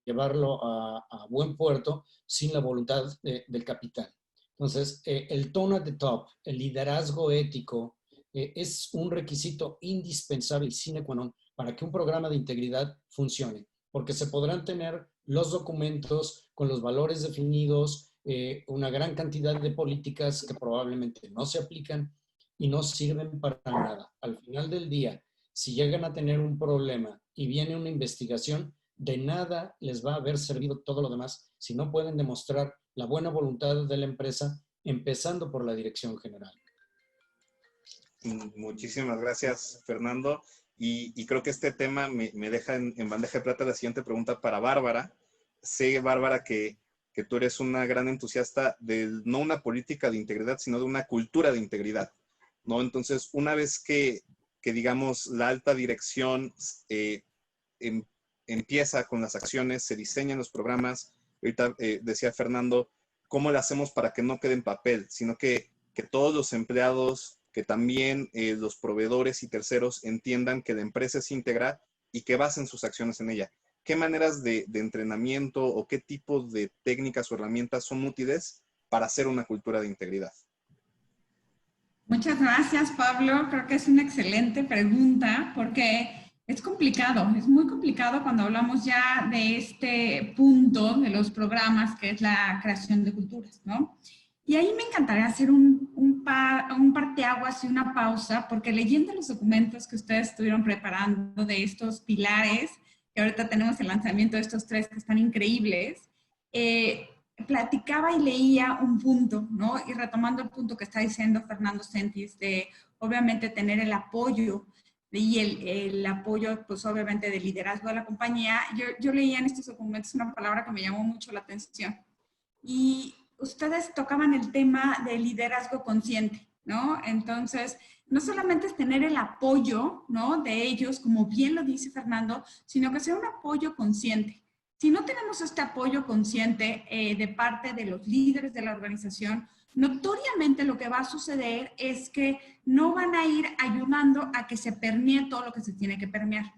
llevarlo a buen puerto sin la voluntad del capitán. Entonces, el tone at the top, el liderazgo ético, es un requisito indispensable y sine qua non para que un programa de integridad funcione, porque se podrán tener los documentos con los valores definidos, una gran cantidad de políticas que probablemente no se aplican y no sirven para nada. Al final del día, si llegan a tener un problema y viene una investigación, de nada les va a haber servido todo lo demás si no pueden demostrar la buena voluntad de la empresa, empezando por la dirección general. Muchísimas gracias, Fernando. Y creo que este tema me deja en bandeja de plata la siguiente pregunta para Bárbara. Sé, Bárbara, que tú eres una gran entusiasta de no una política de integridad, sino de una cultura de integridad, ¿no? Entonces, una vez que digamos, la alta dirección empieza con las acciones, se diseñan los programas, ahorita decía Fernando, ¿cómo lo hacemos para que no quede en papel? Sino que todos los empleados, que también los proveedores y terceros entiendan que la empresa es íntegra y que basen sus acciones en ella. ¿Qué maneras de entrenamiento o qué tipo de técnicas o herramientas son útiles para hacer una cultura de integridad? Muchas gracias, Pablo. Creo que es una excelente pregunta porque es complicado, es muy complicado cuando hablamos ya de este punto de los programas que es la creación de culturas, ¿no? Y ahí me encantaría hacer un parteaguas y una pausa, porque leyendo los documentos que ustedes estuvieron preparando de estos pilares, que ahorita tenemos el lanzamiento de estos 3 que están increíbles, platicaba y leía un punto, ¿no? Y retomando el punto que está diciendo Fernando Sentis, de obviamente tener el apoyo y el apoyo, pues obviamente del liderazgo de la compañía. Yo leía en estos documentos una palabra que me llamó mucho la atención. Y ustedes tocaban el tema del liderazgo consciente, ¿no? Entonces, no solamente es tener el apoyo, ¿no?, de ellos, como bien lo dice Fernando, sino que sea un apoyo consciente. Si no tenemos este apoyo consciente de parte de los líderes de la organización, notoriamente lo que va a suceder es que no van a ir ayudando a que se permee todo lo que se tiene que permear.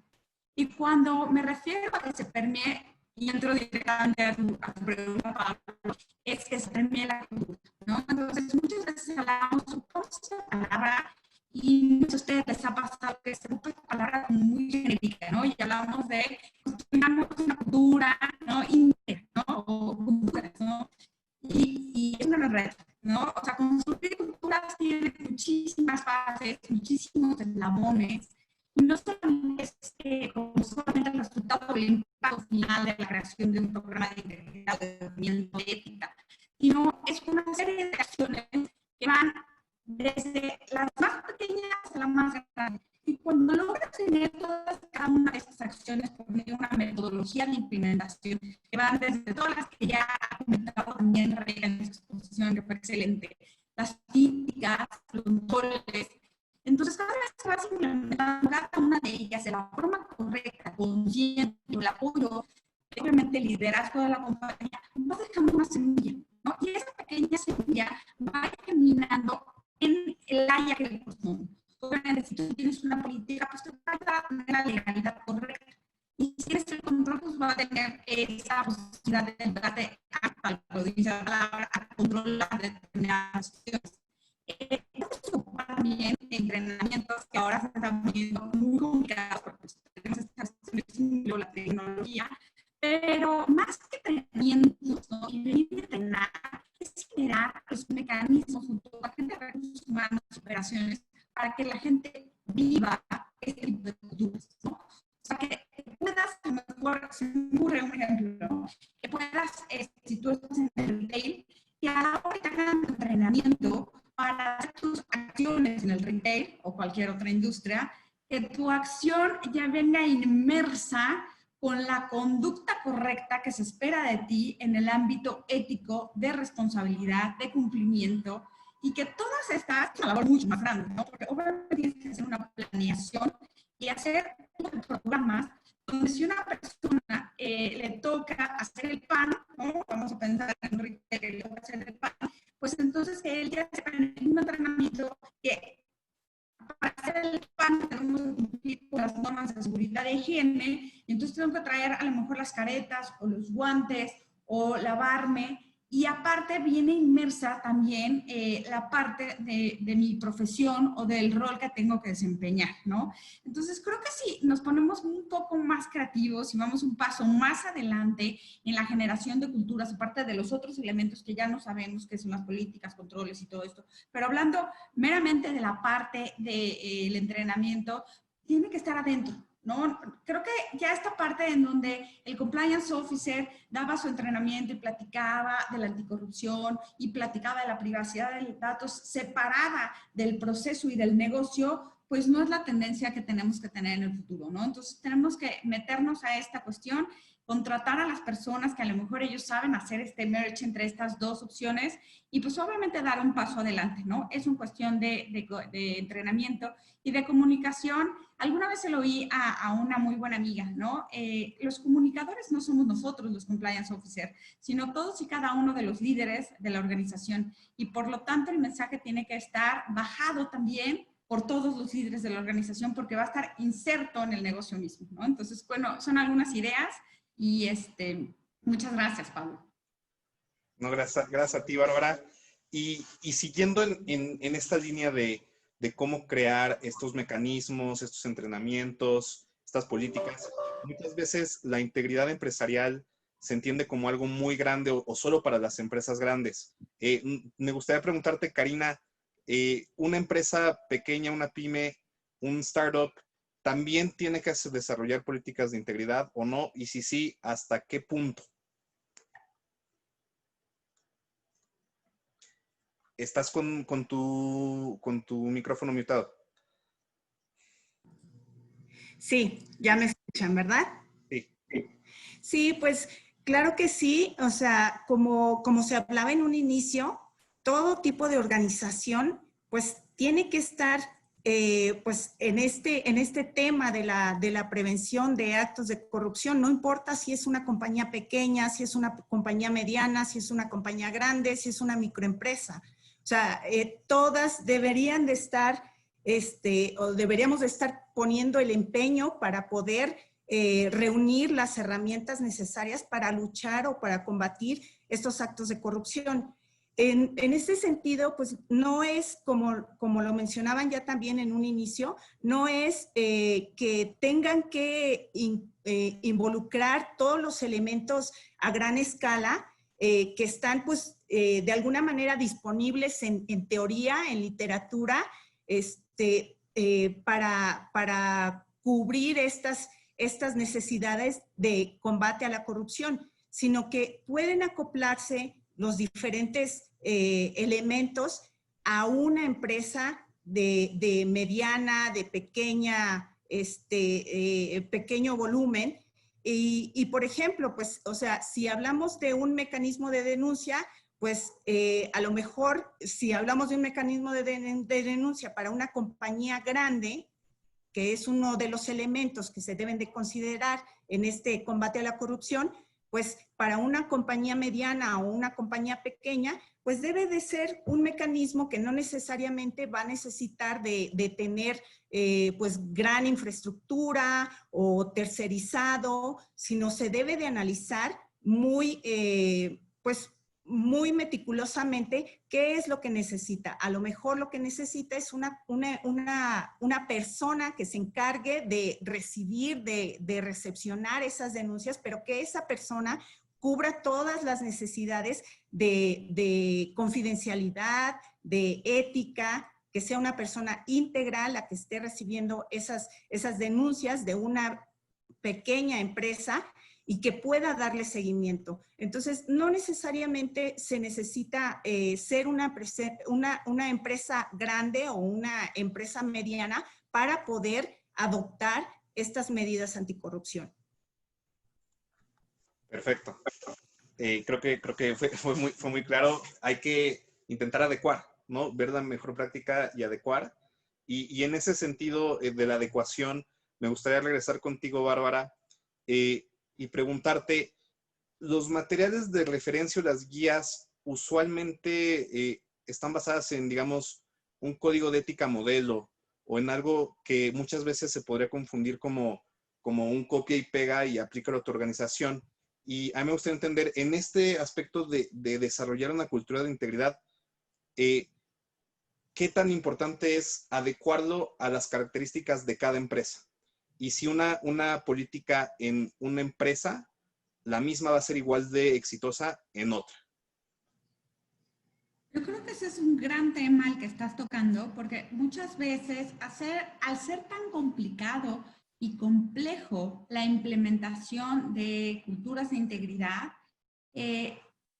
Y cuando me refiero a que se permee, y entro directamente a tu pregunta, Pablo, es que se premia la conducta, ¿no? Entonces, muchas veces hablamos de esa palabra y muchos de ustedes les ha pasado que se ocupa esta palabra como muy genérica, ¿no? Y hablamos de construyamos una cultura, ¿no? ¿no? O culturas, ¿no? Y es una red, ¿no? O sea, construir culturas tiene muchísimas fases, muchísimos eslabones, y no solamente es como solamente el resultado del impacto final de la creación de un programa de integridad de ética, sino es una serie de acciones que van desde las más pequeñas a las más grandes. Y cuando logras tener todas cada una de estas acciones por medio de una metodología de implementación, que van desde todas las que ya ha comentado también Rebeca en su exposición, que fue excelente, las políticas, los controles, entonces cada vez se va implementando cada una de ellas de la forma correcta, consciente, el apoyo, obviamente el liderazgo de la compañía, va dejando una semilla, ¿no? Y esa pequeña semilla va caminando en el área que le corresponde. Obviamente, si tú tienes una política, pues te va a ayudar a tener la legalidad correcta. Y si tienes el control, pues va a tener esa posibilidad de darte hasta la palabra a controlar determinadas acciones. Esto se ocupa también de entrenamientos que ahora se están viendo muy complicados porque tenemos estas acciones la tecnología, pero más que entrenamientos, ¿no? Y entrenar es generar los mecanismos junto a la gente de recursos humanos, operaciones, para que la gente viva este tipo de culturas, ¿no? O sea, que puedas, a lo mejor, se me ocurre un ejemplo, ¿no? Que puedas, si tú estás en el retail, que ahora te hagan entrenamiento para hacer tus acciones en el retail o cualquier otra industria, que tu acción ya venga inmersa con la conducta correcta que se espera de ti en el ámbito ético, de responsabilidad, de cumplimiento, y que todas estas, es una labor mucho más grande, ¿no? Porque obviamente tienes que hacer una planeación y hacer programas donde si una persona le toca hacer el pan, ¿no? Vamos a pensar en un retail que le toca hacer el pan, pues entonces que él ya sepa en el mismo entrenamiento que para hacer el pan tenemos que cumplir con las normas de seguridad de higiene, y entonces tengo que traer a lo mejor las caretas o los guantes o lavarme, y aparte viene inmersa también la parte de mi profesión o del rol que tengo que desempeñar, ¿no? Entonces creo que si nos ponemos un poco más creativos y vamos un paso más adelante en la generación de culturas, aparte de los otros elementos que ya no sabemos, que son las políticas, controles y todo esto, pero hablando meramente de la parte del entrenamiento, tiene que estar adentro, ¿no? Creo que ya esta parte en donde el compliance officer daba su entrenamiento y platicaba de la anticorrupción y platicaba de la privacidad de datos separada del proceso y del negocio, pues no es la tendencia que tenemos que tener en el futuro, ¿no? Entonces tenemos que meternos a esta cuestión, contratar a las personas que a lo mejor ellos saben hacer este merge entre estas dos opciones y pues obviamente dar un paso adelante, ¿no? Es una cuestión de entrenamiento y de comunicación. Alguna vez se lo oí a una muy buena amiga, ¿no? Los comunicadores no somos nosotros los compliance officers, sino todos y cada uno de los líderes de la organización, y por lo tanto el mensaje tiene que estar bajado también por todos los líderes de la organización porque va a estar inserto en el negocio mismo, ¿no? Entonces, bueno, son algunas ideas y muchas gracias, Pablo. No, gracias a ti, Bárbara. Y siguiendo en esta línea de cómo crear estos mecanismos, estos entrenamientos, estas políticas, muchas veces la integridad empresarial se entiende como algo muy grande o solo para las empresas grandes. Me gustaría preguntarte, Karina, una empresa pequeña, una pyme, un startup, ¿también tiene que desarrollar políticas de integridad o no? Y si sí, ¿hasta qué punto? Estás con tu micrófono mutado. Sí, ya me escuchan, ¿verdad? Sí. Sí, pues claro que sí. O sea, como se hablaba en un inicio, todo tipo de organización pues tiene que estar pues en este tema de la prevención de actos de corrupción. No importa si es una compañía pequeña, si es una compañía mediana, si es una compañía grande, si es una microempresa. O sea, todas deberían de estar, o deberíamos de estar poniendo el empeño para poder reunir las herramientas necesarias para luchar o para combatir estos actos de corrupción. En este sentido, pues no es, como lo mencionaban ya también en un inicio, no es que tengan que involucrar todos los elementos a gran escala que están pues de alguna manera disponibles en teoría, en literatura, para cubrir estas necesidades de combate a la corrupción, sino que pueden acoplarse los diferentes elementos a una empresa de mediana, de pequeña, pequeño volumen. Y, por ejemplo, pues, o sea, si hablamos de un mecanismo de denuncia, pues a lo mejor si hablamos de un mecanismo de denuncia para una compañía grande, que es uno de los elementos que se deben de considerar en este combate a la corrupción, pues para una compañía mediana o una compañía pequeña, pues debe de ser un mecanismo que no necesariamente va a necesitar de tener pues gran infraestructura o tercerizado, sino se debe de analizar muy, pues muy meticulosamente qué es lo que necesita. A lo mejor lo que necesita es una persona que se encargue de recibir, de recepcionar esas denuncias, pero que esa persona cubra todas las necesidades de confidencialidad, de ética, que sea una persona íntegra la que esté recibiendo esas denuncias de una pequeña empresa y que pueda darle seguimiento. Entonces, no necesariamente se necesita ser una empresa grande o una empresa mediana para poder adoptar estas medidas anticorrupción. Perfecto. Creo que fue muy claro. Hay que intentar adecuar, ¿no? Ver la mejor práctica y adecuar. Y en ese sentido de la adecuación, me gustaría regresar contigo, Bárbara, y preguntarte, ¿los materiales de referencia o las guías usualmente están basadas en, digamos, un código de ética modelo o en algo que muchas veces se podría confundir como un copia y pega y aplícalo a tu organización? Y a mí me gustaría entender, en este aspecto de desarrollar una cultura de integridad, ¿qué tan importante es adecuarlo a las características de cada empresa? Y si una política en una empresa, la misma va a ser igual de exitosa en otra. Yo creo que ese es un gran tema el que estás tocando, porque muchas veces al ser tan complicado y complejo la implementación de culturas de integridad,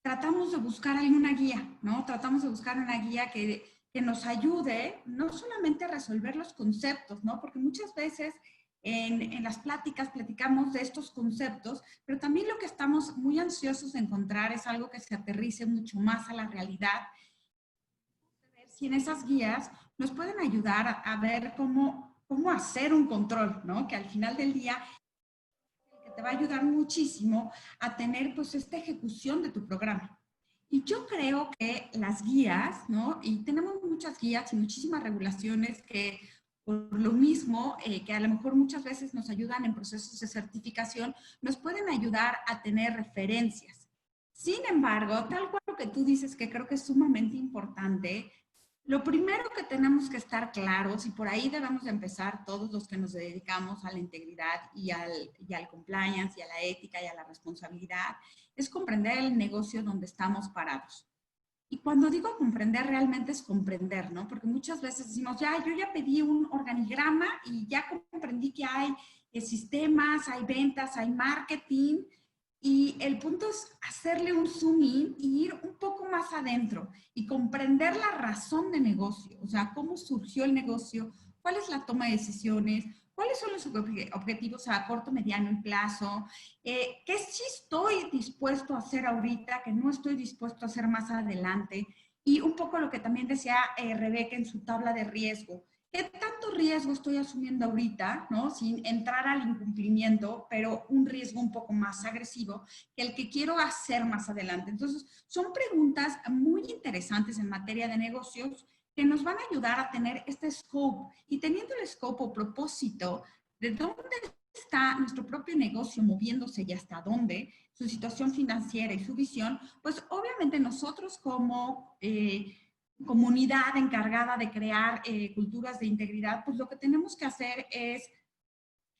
tratamos de buscar alguna guía, ¿no? Tratamos de buscar una guía que nos ayude no solamente a resolver los conceptos, ¿no? Porque muchas veces en las pláticas platicamos de estos conceptos, pero también lo que estamos muy ansiosos de encontrar es algo que se aterrice mucho más a la realidad. Si en esas guías nos pueden ayudar a ver cómo hacer un control, ¿no? Que al final del día que te va a ayudar muchísimo a tener pues esta ejecución de tu programa. Y yo creo que las guías, ¿no? Y tenemos muchas guías y muchísimas regulaciones que por lo mismo, que a lo mejor muchas veces nos ayudan en procesos de certificación, nos pueden ayudar a tener referencias. Sin embargo, tal cual lo que tú dices, que creo que es sumamente importante, lo primero que tenemos que estar claros, y por ahí debemos de empezar todos los que nos dedicamos a la integridad y al compliance y a la ética y a la responsabilidad, es comprender el negocio donde estamos parados. Y cuando digo comprender, realmente es comprender, ¿no? Porque muchas veces decimos, yo ya pedí un organigrama y ya comprendí que hay sistemas, hay ventas, hay marketing. Y el punto es hacerle un zoom in y ir un poco más adentro y comprender la razón de negocio, o sea, cómo surgió el negocio, cuál es la toma de decisiones, cuáles son los objetivos a corto, mediano y plazo, qué sí estoy dispuesto a hacer ahorita, que no estoy dispuesto a hacer más adelante, y un poco lo que también decía Rebeca en su tabla de riesgo. ¿Qué tanto riesgo estoy asumiendo ahorita, ¿no? Sin entrar al incumplimiento, pero un riesgo un poco más agresivo que el que quiero hacer más adelante? Entonces, son preguntas muy interesantes en materia de negocios que nos van a ayudar a tener este scope. Y teniendo el scope o propósito de dónde está nuestro propio negocio moviéndose y hasta dónde, su situación financiera y su visión, pues obviamente nosotros como comunidad encargada de crear culturas de integridad, pues lo que tenemos que hacer es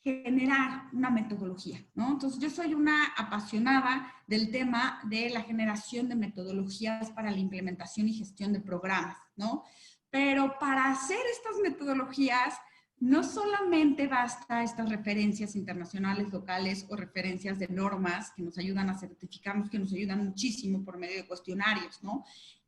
generar una metodología, ¿no? Entonces, yo soy una apasionada del tema de la generación de metodologías para la implementación y gestión de programas, ¿no? Pero para hacer estas metodologías, no solamente basta estas referencias internacionales, locales o referencias de normas que nos ayudan a certificarnos, que nos ayudan muchísimo por medio de cuestionarios, ¿no?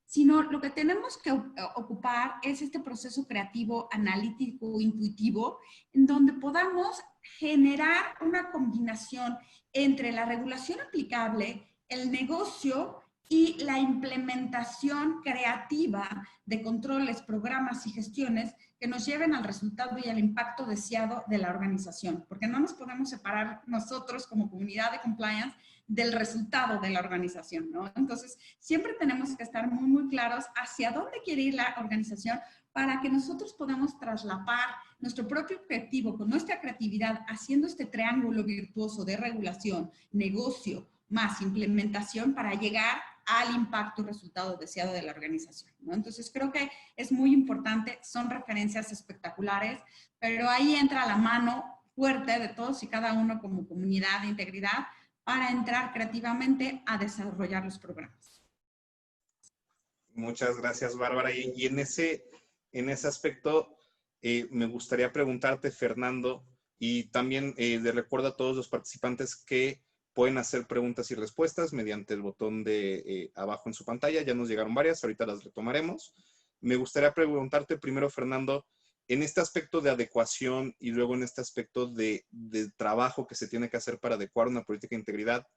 Sino lo que tenemos que ocupar es este proceso creativo, analítico, intuitivo, en donde podamos generar una combinación entre la regulación aplicable, el negocio y la implementación creativa de controles, programas y gestiones que nos lleven al resultado y al impacto deseado de la organización, porque no nos podemos separar nosotros como comunidad de compliance del resultado de la organización, ¿no? Entonces, siempre tenemos que estar muy, muy claros hacia dónde quiere ir la organización para que nosotros podamos traslapar nuestro propio objetivo con nuestra creatividad, haciendo este triángulo virtuoso de regulación, negocio, más implementación para llegar al impacto y resultado deseado de la organización, ¿no? Entonces, creo que es muy importante, son referencias espectaculares, pero ahí entra la mano fuerte de todos y cada uno como comunidad de integridad para entrar creativamente a desarrollar los programas. Muchas gracias, Bárbara. Y en ese aspecto, me gustaría preguntarte, Fernando, y también de recuerdo a todos los participantes que pueden hacer preguntas y respuestas mediante el botón de abajo en su pantalla. Ya nos llegaron varias, ahorita las retomaremos. Me gustaría preguntarte primero, Fernando, en este aspecto de adecuación y luego en este aspecto de trabajo que se tiene que hacer para adecuar una política de integridad,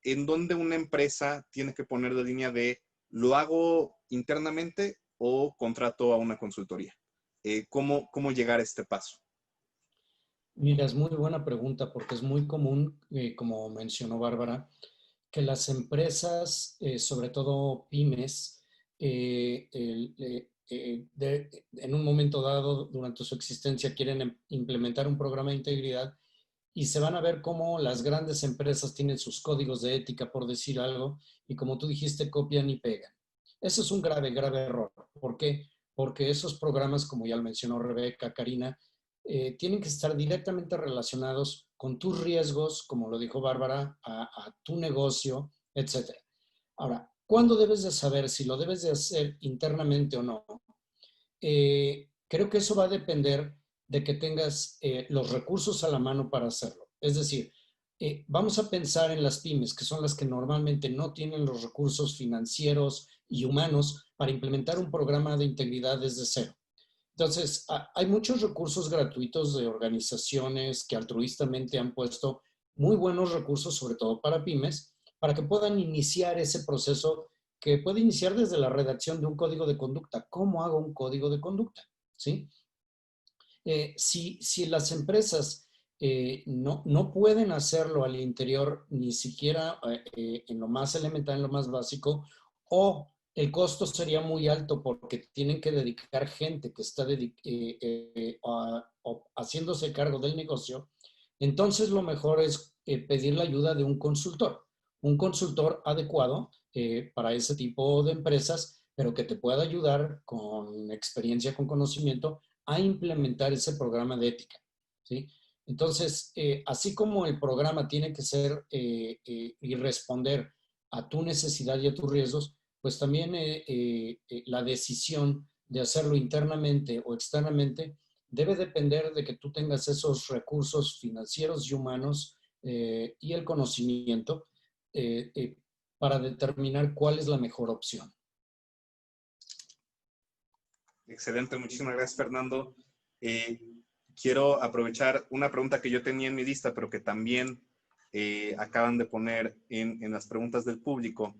¿en dónde una empresa tiene que poner la línea de lo hago internamente o contrato a una consultoría? ¿Cómo llegar a este paso? Mira, es muy buena pregunta porque es muy común, como mencionó Bárbara, que las empresas, sobre todo pymes, en un momento dado, durante su existencia, quieren implementar un programa de integridad y se van a ver cómo las grandes empresas tienen sus códigos de ética, por decir algo, y como tú dijiste, copian y pegan. Eso es un grave, grave error. ¿Por qué? Porque esos programas, como ya lo mencionó Rebeca, Karina, tienen que estar directamente relacionados con tus riesgos, como lo dijo Bárbara, a tu negocio, etc. Ahora, ¿cuándo debes de saber si lo debes de hacer internamente o no? Creo que eso va a depender de que tengas los recursos a la mano para hacerlo. Es decir, vamos a pensar en las pymes, que son las que normalmente no tienen los recursos financieros y humanos para implementar un programa de integridad desde cero. Entonces, hay muchos recursos gratuitos de organizaciones que altruistamente han puesto muy buenos recursos, sobre todo para pymes, para que puedan iniciar ese proceso que puede iniciar desde la redacción de un código de conducta. ¿Cómo hago un código de conducta? ¿Sí? Si las empresas no pueden hacerlo al interior, ni siquiera en lo más elemental, en lo más básico, o el costo sería muy alto porque tienen que dedicar gente que está haciéndose cargo del negocio, entonces lo mejor es pedir la ayuda de un consultor adecuado para ese tipo de empresas, pero que te pueda ayudar con experiencia, con conocimiento, a implementar ese programa de ética, ¿sí? Entonces, así como el programa tiene que ser y responder a tu necesidad y a tus riesgos, pues también la decisión de hacerlo internamente o externamente debe depender de que tú tengas esos recursos financieros y humanos y el conocimiento para determinar cuál es la mejor opción. Excelente, muchísimas gracias, Fernando. Quiero aprovechar una pregunta que yo tenía en mi lista, pero que también acaban de poner en las preguntas del público.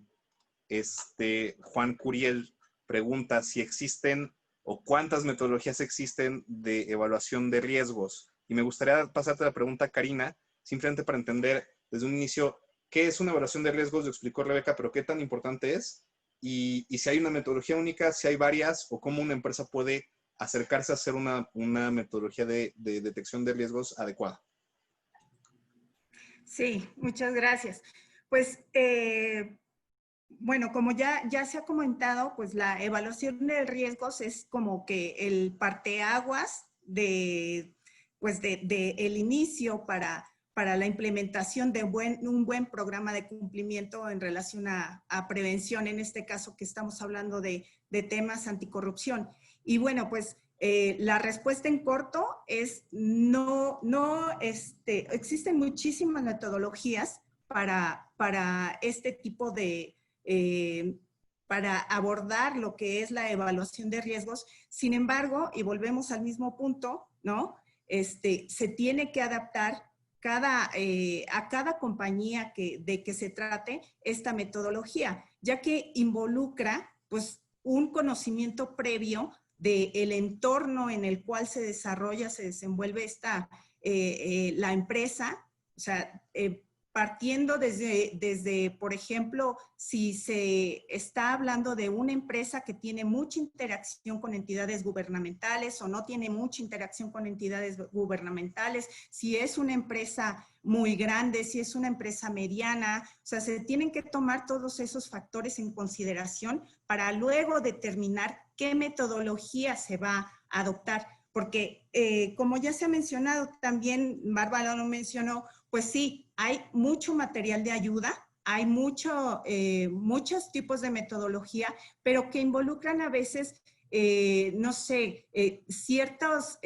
Juan Curiel pregunta si existen o cuántas metodologías existen de evaluación de riesgos. Y me gustaría pasarte la pregunta, Karina, simplemente para entender desde un inicio qué es una evaluación de riesgos, lo explicó Rebeca, pero qué tan importante es. Y si hay una metodología única, si hay varias, o cómo una empresa puede acercarse a hacer una metodología de detección de riesgos adecuada. Sí, muchas gracias. Pues, bueno, como ya se ha comentado, pues la evaluación de riesgos es como que el parteaguas de, pues de el inicio para la implementación de un buen programa de cumplimiento en relación a prevención, en este caso que estamos hablando de temas anticorrupción. Y bueno, pues la respuesta en corto es existen muchísimas metodologías para este tipo de, para abordar lo que es la evaluación de riesgos. Sin embargo, y volvemos al mismo punto, ¿no? Se tiene que adaptar a cada compañía de que se trate esta metodología, ya que involucra pues un conocimiento previo del entorno en el cual se desarrolla, se desenvuelve la empresa, o sea, partiendo desde, por ejemplo, si se está hablando de una empresa que tiene mucha interacción con entidades gubernamentales o no tiene mucha interacción con entidades gubernamentales, si es una empresa muy grande, si es una empresa mediana, o sea, se tienen que tomar todos esos factores en consideración para luego determinar qué metodología se va a adoptar. Porque, como ya se ha mencionado, también Bárbara lo mencionó, pues sí, hay mucho material de ayuda, hay muchos tipos de metodología, pero que involucran a veces, no sé, ciertas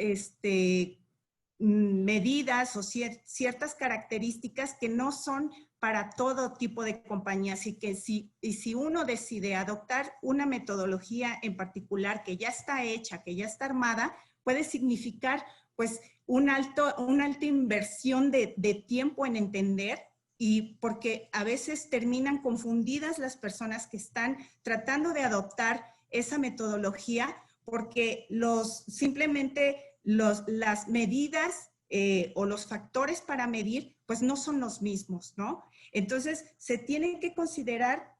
medidas o ciertas características que no son para todo tipo de compañías, y que si uno decide adoptar una metodología en particular que ya está hecha, que ya está armada, puede significar pues una alta inversión de tiempo en entender, y porque a veces terminan confundidas las personas que están tratando de adoptar esa metodología, porque simplemente las medidas o los factores para medir pues no son los mismos, ¿no? Entonces se tienen que considerar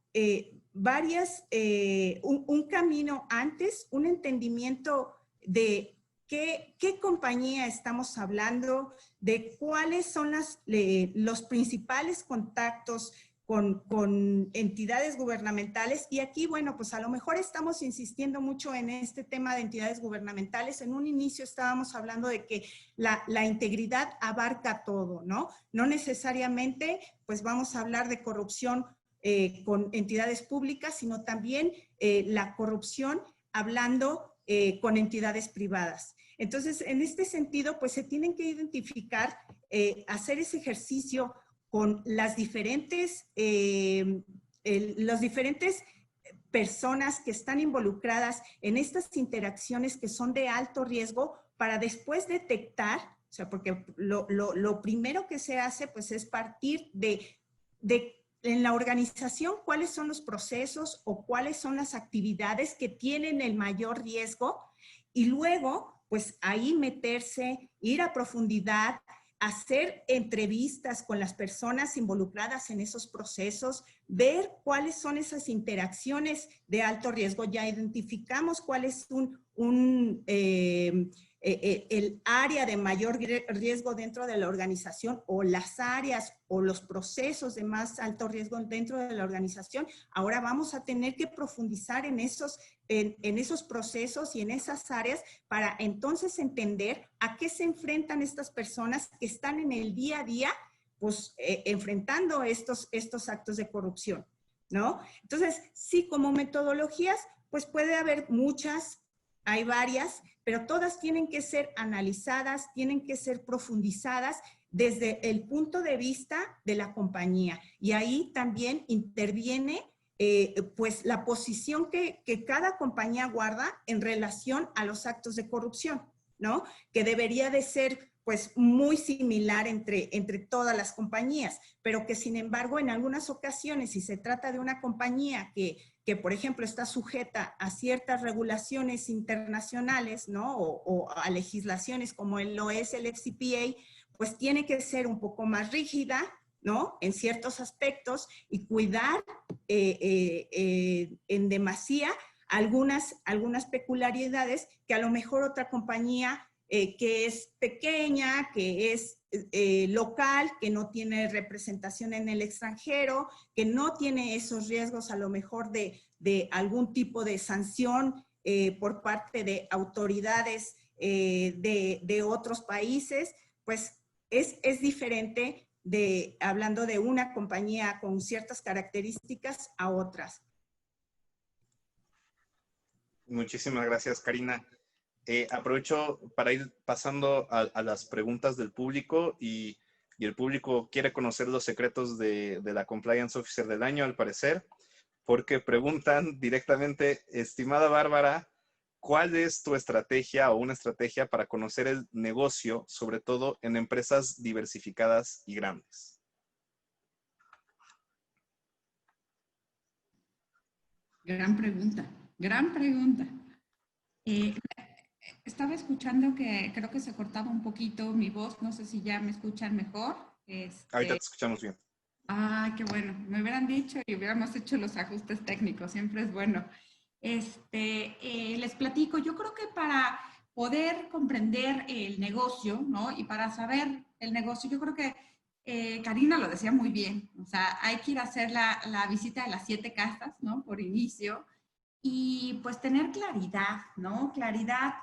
un camino antes, un entendimiento de qué compañía estamos hablando, de cuáles son los principales contactos con entidades gubernamentales. Y aquí, bueno, pues a lo mejor estamos insistiendo mucho en este tema de entidades gubernamentales. En un inicio estábamos hablando de que la integridad abarca todo, ¿no? No necesariamente, pues vamos a hablar de corrupción con entidades públicas, sino también la corrupción hablando con entidades privadas. Entonces, en este sentido, pues se tienen que identificar, hacer ese ejercicio con las diferentes personas que están involucradas en estas interacciones que son de alto riesgo, para después detectar, o sea, porque lo primero que se hace pues es partir de en la organización cuáles son los procesos o cuáles son las actividades que tienen el mayor riesgo, y luego pues ahí meterse, ir a profundidad, hacer entrevistas con las personas involucradas en esos procesos, ver cuáles son esas interacciones de alto riesgo. Ya identificamos cuál es el área de mayor riesgo dentro de la organización, o las áreas o los procesos de más alto riesgo dentro de la organización. Ahora vamos a tener que profundizar en esos procesos y en esas áreas, para entonces entender a qué se enfrentan estas personas que están en el día a día, pues enfrentando estos actos de corrupción, ¿no? Entonces, sí, como metodologías, pues puede haber muchas, hay varias, pero todas tienen que ser analizadas, tienen que ser profundizadas desde el punto de vista de la compañía. Y ahí también interviene pues la posición que cada compañía guarda en relación a los actos de corrupción, ¿no? Que debería de ser pues muy similar entre todas las compañías, pero que sin embargo en algunas ocasiones, si se trata de una compañía que por ejemplo está sujeta a ciertas regulaciones internacionales, ¿no? O a legislaciones como lo es el FCPA, pues tiene que ser un poco más rígida, ¿no? En ciertos aspectos, y cuidar en demasía algunas peculiaridades que a lo mejor otra compañía que es pequeña, que es local, que no tiene representación en el extranjero, que no tiene esos riesgos a lo mejor de algún tipo de sanción por parte de autoridades de otros países, pues es diferente hablando de una compañía con ciertas características a otras. Muchísimas gracias, Karina. Aprovecho para ir pasando a las preguntas del público y el público quiere conocer los secretos de la Compliance Officer del año, al parecer, porque preguntan directamente, estimada Bárbara, ¿cuál es tu estrategia o una estrategia para conocer el negocio, sobre todo en empresas diversificadas y grandes? Gran pregunta, gran pregunta. Estaba escuchando que creo que se cortaba un poquito mi voz, no sé si ya me escuchan mejor. Ahorita te escuchamos bien. Ah, qué bueno, me hubieran dicho y hubiéramos hecho los ajustes técnicos, siempre es bueno. Les platico, yo creo que para poder comprender el negocio, ¿no? Y para saber el negocio, yo creo que Karina lo decía muy bien, o sea, hay que ir a hacer la visita de las 7 casas, ¿no? Por inicio, y pues tener claridad, ¿no? Claridad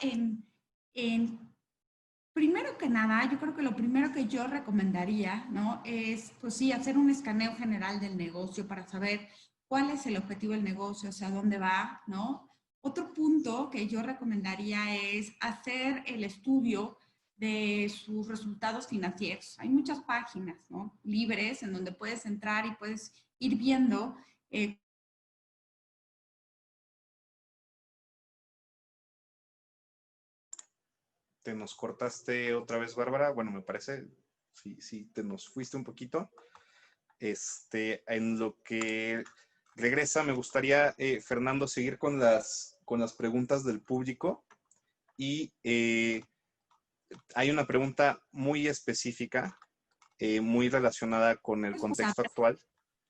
primero que nada, yo creo que lo primero que yo recomendaría, ¿no? Es, pues sí, hacer un escaneo general del negocio para saber cuál es el objetivo del negocio, hacia dónde va, ¿no? Otro punto que yo recomendaría es hacer el estudio de sus resultados financieros. Hay muchas páginas, ¿no? Libres en donde puedes entrar y puedes ir viendo Te nos cortaste otra vez, Bárbara. Bueno, me parece, sí, te nos fuiste un poquito. En lo que regresa, me gustaría, Fernando, seguir con las preguntas del público. Y hay una pregunta muy específica, muy relacionada con el contexto actual.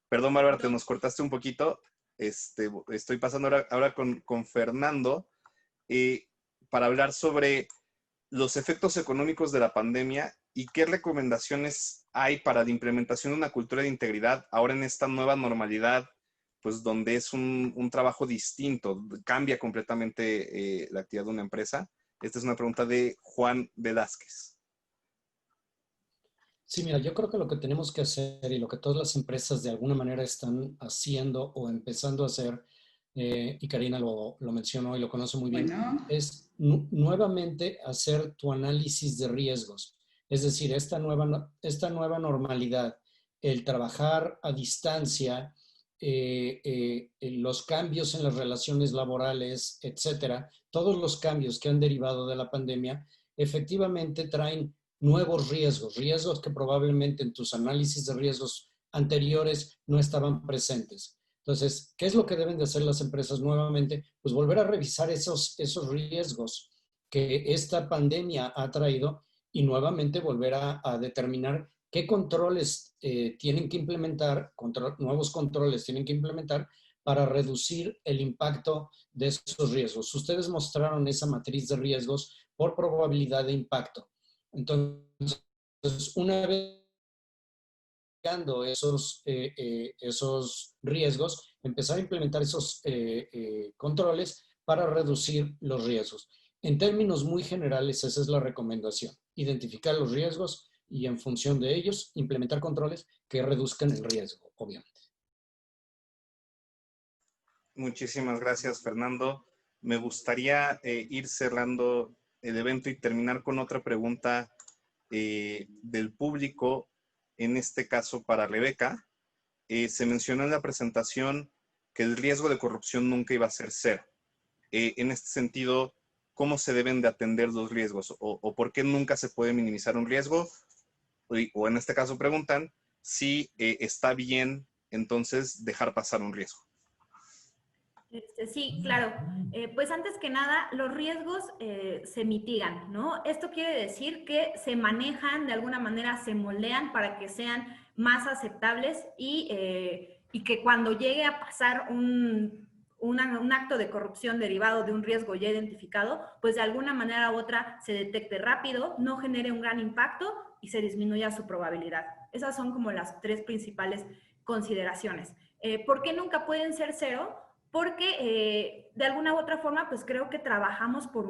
Perdón, Bárbara, te nos cortaste un poquito. Estoy pasando ahora con Fernando para hablar sobre los efectos económicos de la pandemia y qué recomendaciones hay para la implementación de una cultura de integridad ahora en esta nueva normalidad, pues donde es un trabajo distinto, cambia completamente la actividad de una empresa. Esta es una pregunta de Juan Velázquez. Sí, mira, yo creo que lo que tenemos que hacer y lo que todas las empresas de alguna manera están haciendo o empezando a hacer, y Karina lo mencionó y lo conoce muy bien, es nuevamente hacer tu análisis de riesgos. Es decir, esta nueva normalidad, el trabajar a distancia, los cambios en las relaciones laborales, etcétera, todos los cambios que han derivado de la pandemia, efectivamente traen nuevos riesgos que probablemente en tus análisis de riesgos anteriores no estaban presentes. Entonces, ¿qué es lo que deben de hacer las empresas nuevamente? Pues volver a revisar esos riesgos que esta pandemia ha traído y nuevamente volver a determinar qué controles tienen que implementar, nuevos controles tienen que implementar para reducir el impacto de esos riesgos. Ustedes mostraron esa matriz de riesgos por probabilidad de impacto. Entonces, una vez esos riesgos, empezar a implementar esos controles para reducir los riesgos. En términos muy generales, esa es la recomendación. Identificar los riesgos y en función de ellos, implementar controles que reduzcan el riesgo, obviamente. Muchísimas gracias, Fernando. Me gustaría ir cerrando el evento y terminar con otra pregunta del público, en este caso para Rebeca. Se mencionó en la presentación que el riesgo de corrupción nunca iba a ser cero. En este sentido, ¿cómo se deben de atender los riesgos? ¿O por qué nunca se puede minimizar un riesgo? O en este caso preguntan si está bien entonces dejar pasar un riesgo. Sí, claro. Pues antes que nada, los riesgos se mitigan, ¿no? Esto quiere decir que se manejan, de alguna manera se moldean para que sean más aceptables y que cuando llegue a pasar un acto de corrupción derivado de un riesgo ya identificado, pues de alguna manera u otra se detecte rápido, no genere un gran impacto, y se disminuya su probabilidad. Esas son como las 3 principales consideraciones. ¿Por qué nunca pueden ser 0? Porque de alguna u otra forma, pues creo que trabajamos con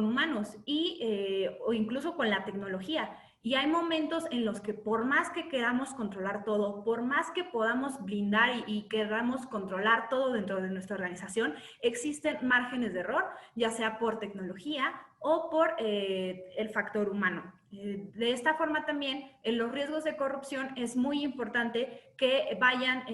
humanos y, o incluso con la tecnología. Y hay momentos en los que por más que queramos controlar todo, por más que podamos blindar y queramos controlar todo dentro de nuestra organización, existen márgenes de error, ya sea por tecnología o por el factor humano. De esta forma también, en los riesgos de corrupción es muy importante que vayan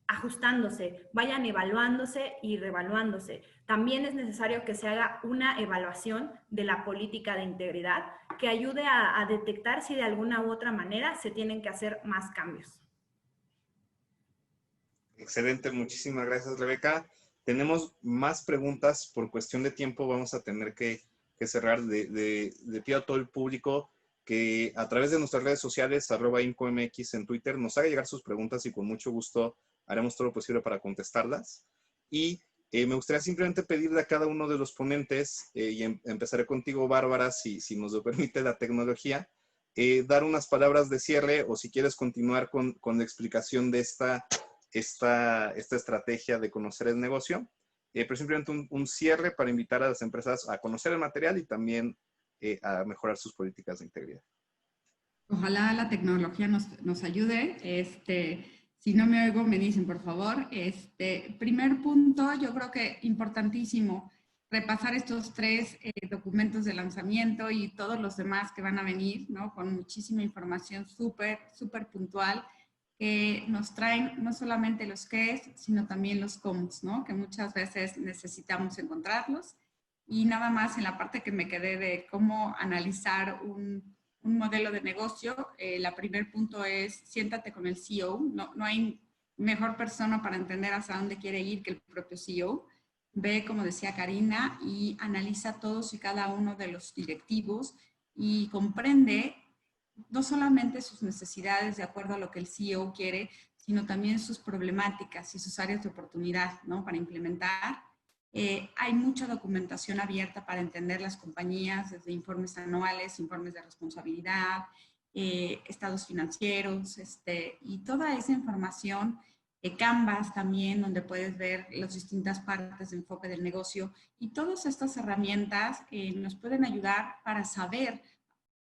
ajustándose, vayan evaluándose y reevaluándose. También es necesario que se haga una evaluación de la política de integridad que ayude a detectar si de alguna u otra manera se tienen que hacer más cambios. Excelente, muchísimas gracias, Rebeca. Tenemos más preguntas, por cuestión de tiempo vamos a tener que cerrar. Le pido a todo el público que a través de nuestras redes sociales, @IMCOMX en Twitter, nos haga llegar sus preguntas y con mucho gusto haremos todo lo posible para contestarlas. Y me gustaría simplemente pedirle a cada uno de los ponentes, y empezaré contigo, Bárbara, si nos lo permite la tecnología, dar unas palabras de cierre, o si quieres continuar con la explicación de esta estrategia de conocer el negocio, pero simplemente un cierre para invitar a las empresas a conocer el material y también a mejorar sus políticas de integridad. Ojalá la tecnología nos ayude. Si no me oigo, me dicen, por favor. Primer punto, yo creo que importantísimo, repasar estos 3 documentos de lanzamiento y todos los demás que van a venir, ¿no? Con muchísima información súper puntual, que nos traen no solamente los qué, sino también los cómo, ¿no? Que muchas veces necesitamos encontrarlos. Y nada más en la parte que me quedé de cómo analizar un modelo de negocio, el primer punto es siéntate con el CEO. No hay mejor persona para entender hasta dónde quiere ir que el propio CEO. Ve, como decía Karina, y analiza todos y cada uno de los directivos y comprende no solamente sus necesidades de acuerdo a lo que el CEO quiere, sino también sus problemáticas y sus áreas de oportunidad, ¿no? Para implementar. Hay mucha documentación abierta para entender las compañías, desde informes anuales, informes de responsabilidad, estados financieros, y toda esa información, Canvas también, donde puedes ver las distintas partes de enfoque del negocio, y todas estas herramientas nos pueden ayudar para saber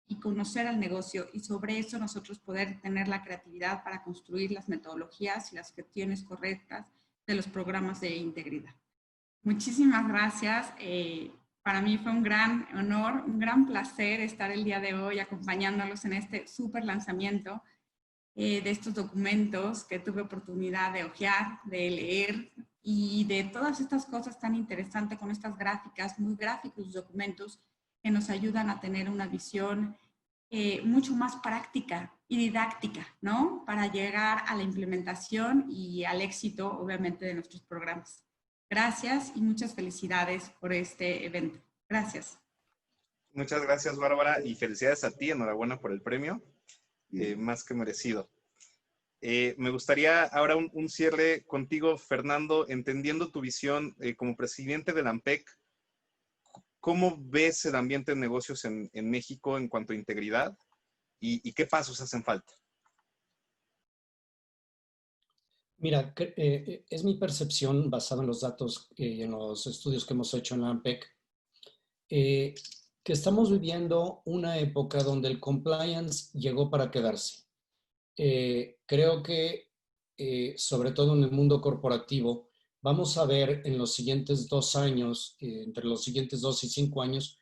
y conocer el negocio, y sobre eso nosotros poder tener la creatividad para construir las metodologías y las gestiones correctas de los programas de integridad. Muchísimas gracias. Para mí fue un gran honor, un gran placer estar el día de hoy acompañándolos en este súper lanzamiento de estos documentos que tuve oportunidad de hojear, de leer, y de todas estas cosas tan interesantes con estas gráficas, muy gráficos documentos que nos ayudan a tener una visión mucho más práctica y didáctica, ¿no? Para llegar a la implementación y al éxito, obviamente, de nuestros programas. Gracias y muchas felicidades por este evento. Gracias. Muchas gracias, Bárbara, y felicidades a ti. Enhorabuena por el premio, más que merecido. Me gustaría ahora un cierre contigo, Fernando, entendiendo tu visión como presidente de la AMPEC. ¿Cómo ves el ambiente de negocios en México en cuanto a integridad y qué pasos hacen falta? Mira, es mi percepción, basada en los datos y en los estudios que hemos hecho en la AMPEC, que estamos viviendo una época donde el compliance llegó para quedarse. Creo que, sobre todo en el mundo corporativo, vamos a ver en los siguientes 2 años, entre los siguientes 2 y 5 años,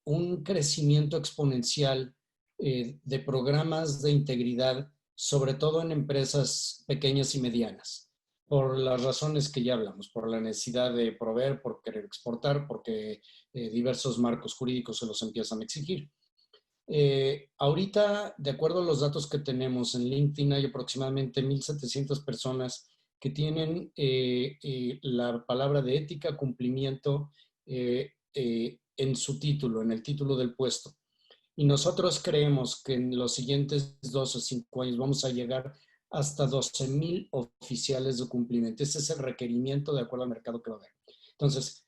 un crecimiento exponencial de programas de integridad, sobre todo en empresas pequeñas y medianas, por las razones que ya hablamos, por la necesidad de proveer, por querer exportar, porque diversos marcos jurídicos se los empiezan a exigir. Ahorita, de acuerdo a los datos que tenemos en LinkedIn, hay aproximadamente 1,700 personas que tienen la palabra de ética, cumplimiento en su título, en el título del puesto. Y nosotros creemos que en los siguientes 2 o 5 años vamos a llegar hasta 12,000 oficiales de cumplimiento. Ese es el requerimiento de acuerdo al mercado que va a haber. Entonces,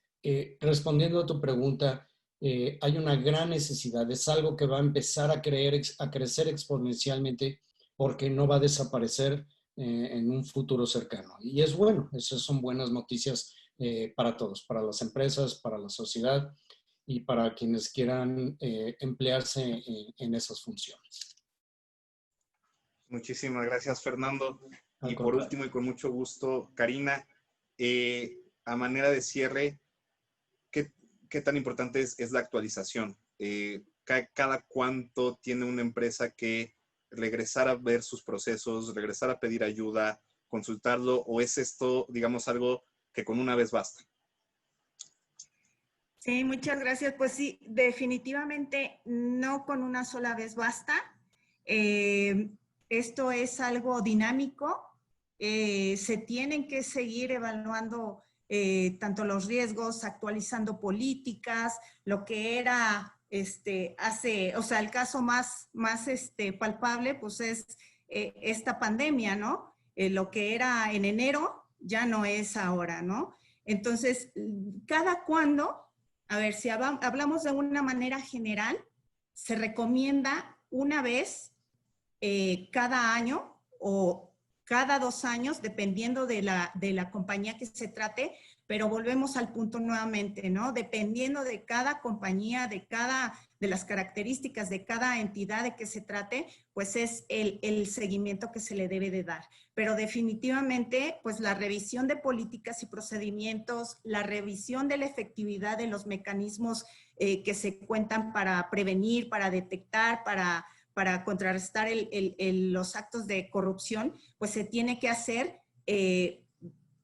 respondiendo a tu pregunta, hay una gran necesidad, es algo que va a empezar a crecer exponencialmente porque no va a desaparecer en un futuro cercano. Y es bueno, esas son buenas noticias para todos, para las empresas, para la sociedad y para quienes quieran emplearse en esas funciones. Muchísimas gracias, Fernando. Al Y por contrario. último, y con mucho gusto, Karina, a manera de cierre, ¿qué tan importante es la actualización? ¿Cada cuánto tiene una empresa que regresar a ver sus procesos, regresar a pedir ayuda, consultarlo, o es esto, digamos, algo que con una vez basta? Sí, muchas gracias. Pues sí, definitivamente no con una sola vez basta. Esto es algo dinámico. Se tienen que seguir evaluando tanto los riesgos, actualizando políticas, lo que era o sea, el caso más palpable, pues es esta pandemia, ¿no? Lo que era en enero ya no es ahora, ¿no? Entonces, cada cuándo, a ver, si hablamos de una manera general, se recomienda una vez cada año o cada 2 años, dependiendo de la compañía que se trate, pero volvemos al punto nuevamente, ¿no? Dependiendo de cada compañía, de las características de cada entidad de que se trate, pues es el seguimiento que se le debe de dar. Pero definitivamente, pues la revisión de políticas y procedimientos, la revisión de la efectividad de los mecanismos que se cuentan para prevenir, para detectar, para contrarrestar los actos de corrupción, pues se tiene que hacer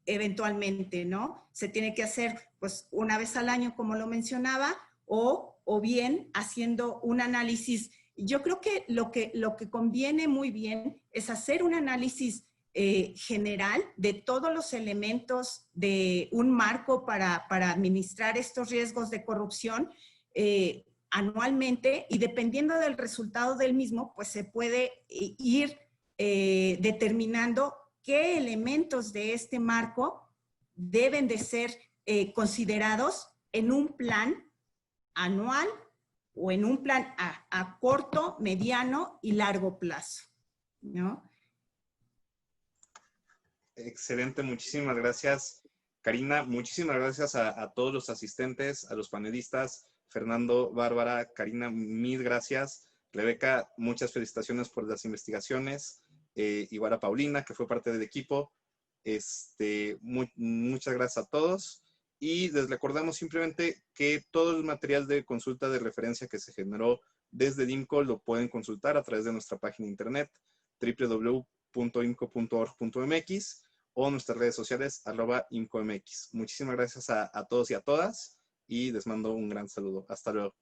eventualmente, ¿no? Se tiene que hacer pues una vez al año, como lo mencionaba, o bien haciendo un análisis. Yo creo que lo que conviene muy bien es hacer un análisis general de todos los elementos de un marco para administrar estos riesgos de corrupción anualmente, y dependiendo del resultado del mismo, pues se puede ir determinando qué elementos de este marco deben de ser considerados en un plan anual o en un plan a corto, mediano y largo plazo, ¿no? Excelente, muchísimas gracias, Karina. Muchísimas gracias a todos los asistentes, a los panelistas, Fernando, Bárbara, Karina, mil gracias. Rebeca, muchas felicitaciones por las investigaciones. Igual a Paulina, que fue parte del equipo. Muchas gracias a todos. Y les recordamos simplemente que todo el material de consulta de referencia que se generó desde el IMCO lo pueden consultar a través de nuestra página de internet www.imco.org.mx o nuestras redes sociales @IMCOMX. Muchísimas gracias a todos y a todas y les mando un gran saludo. Hasta luego.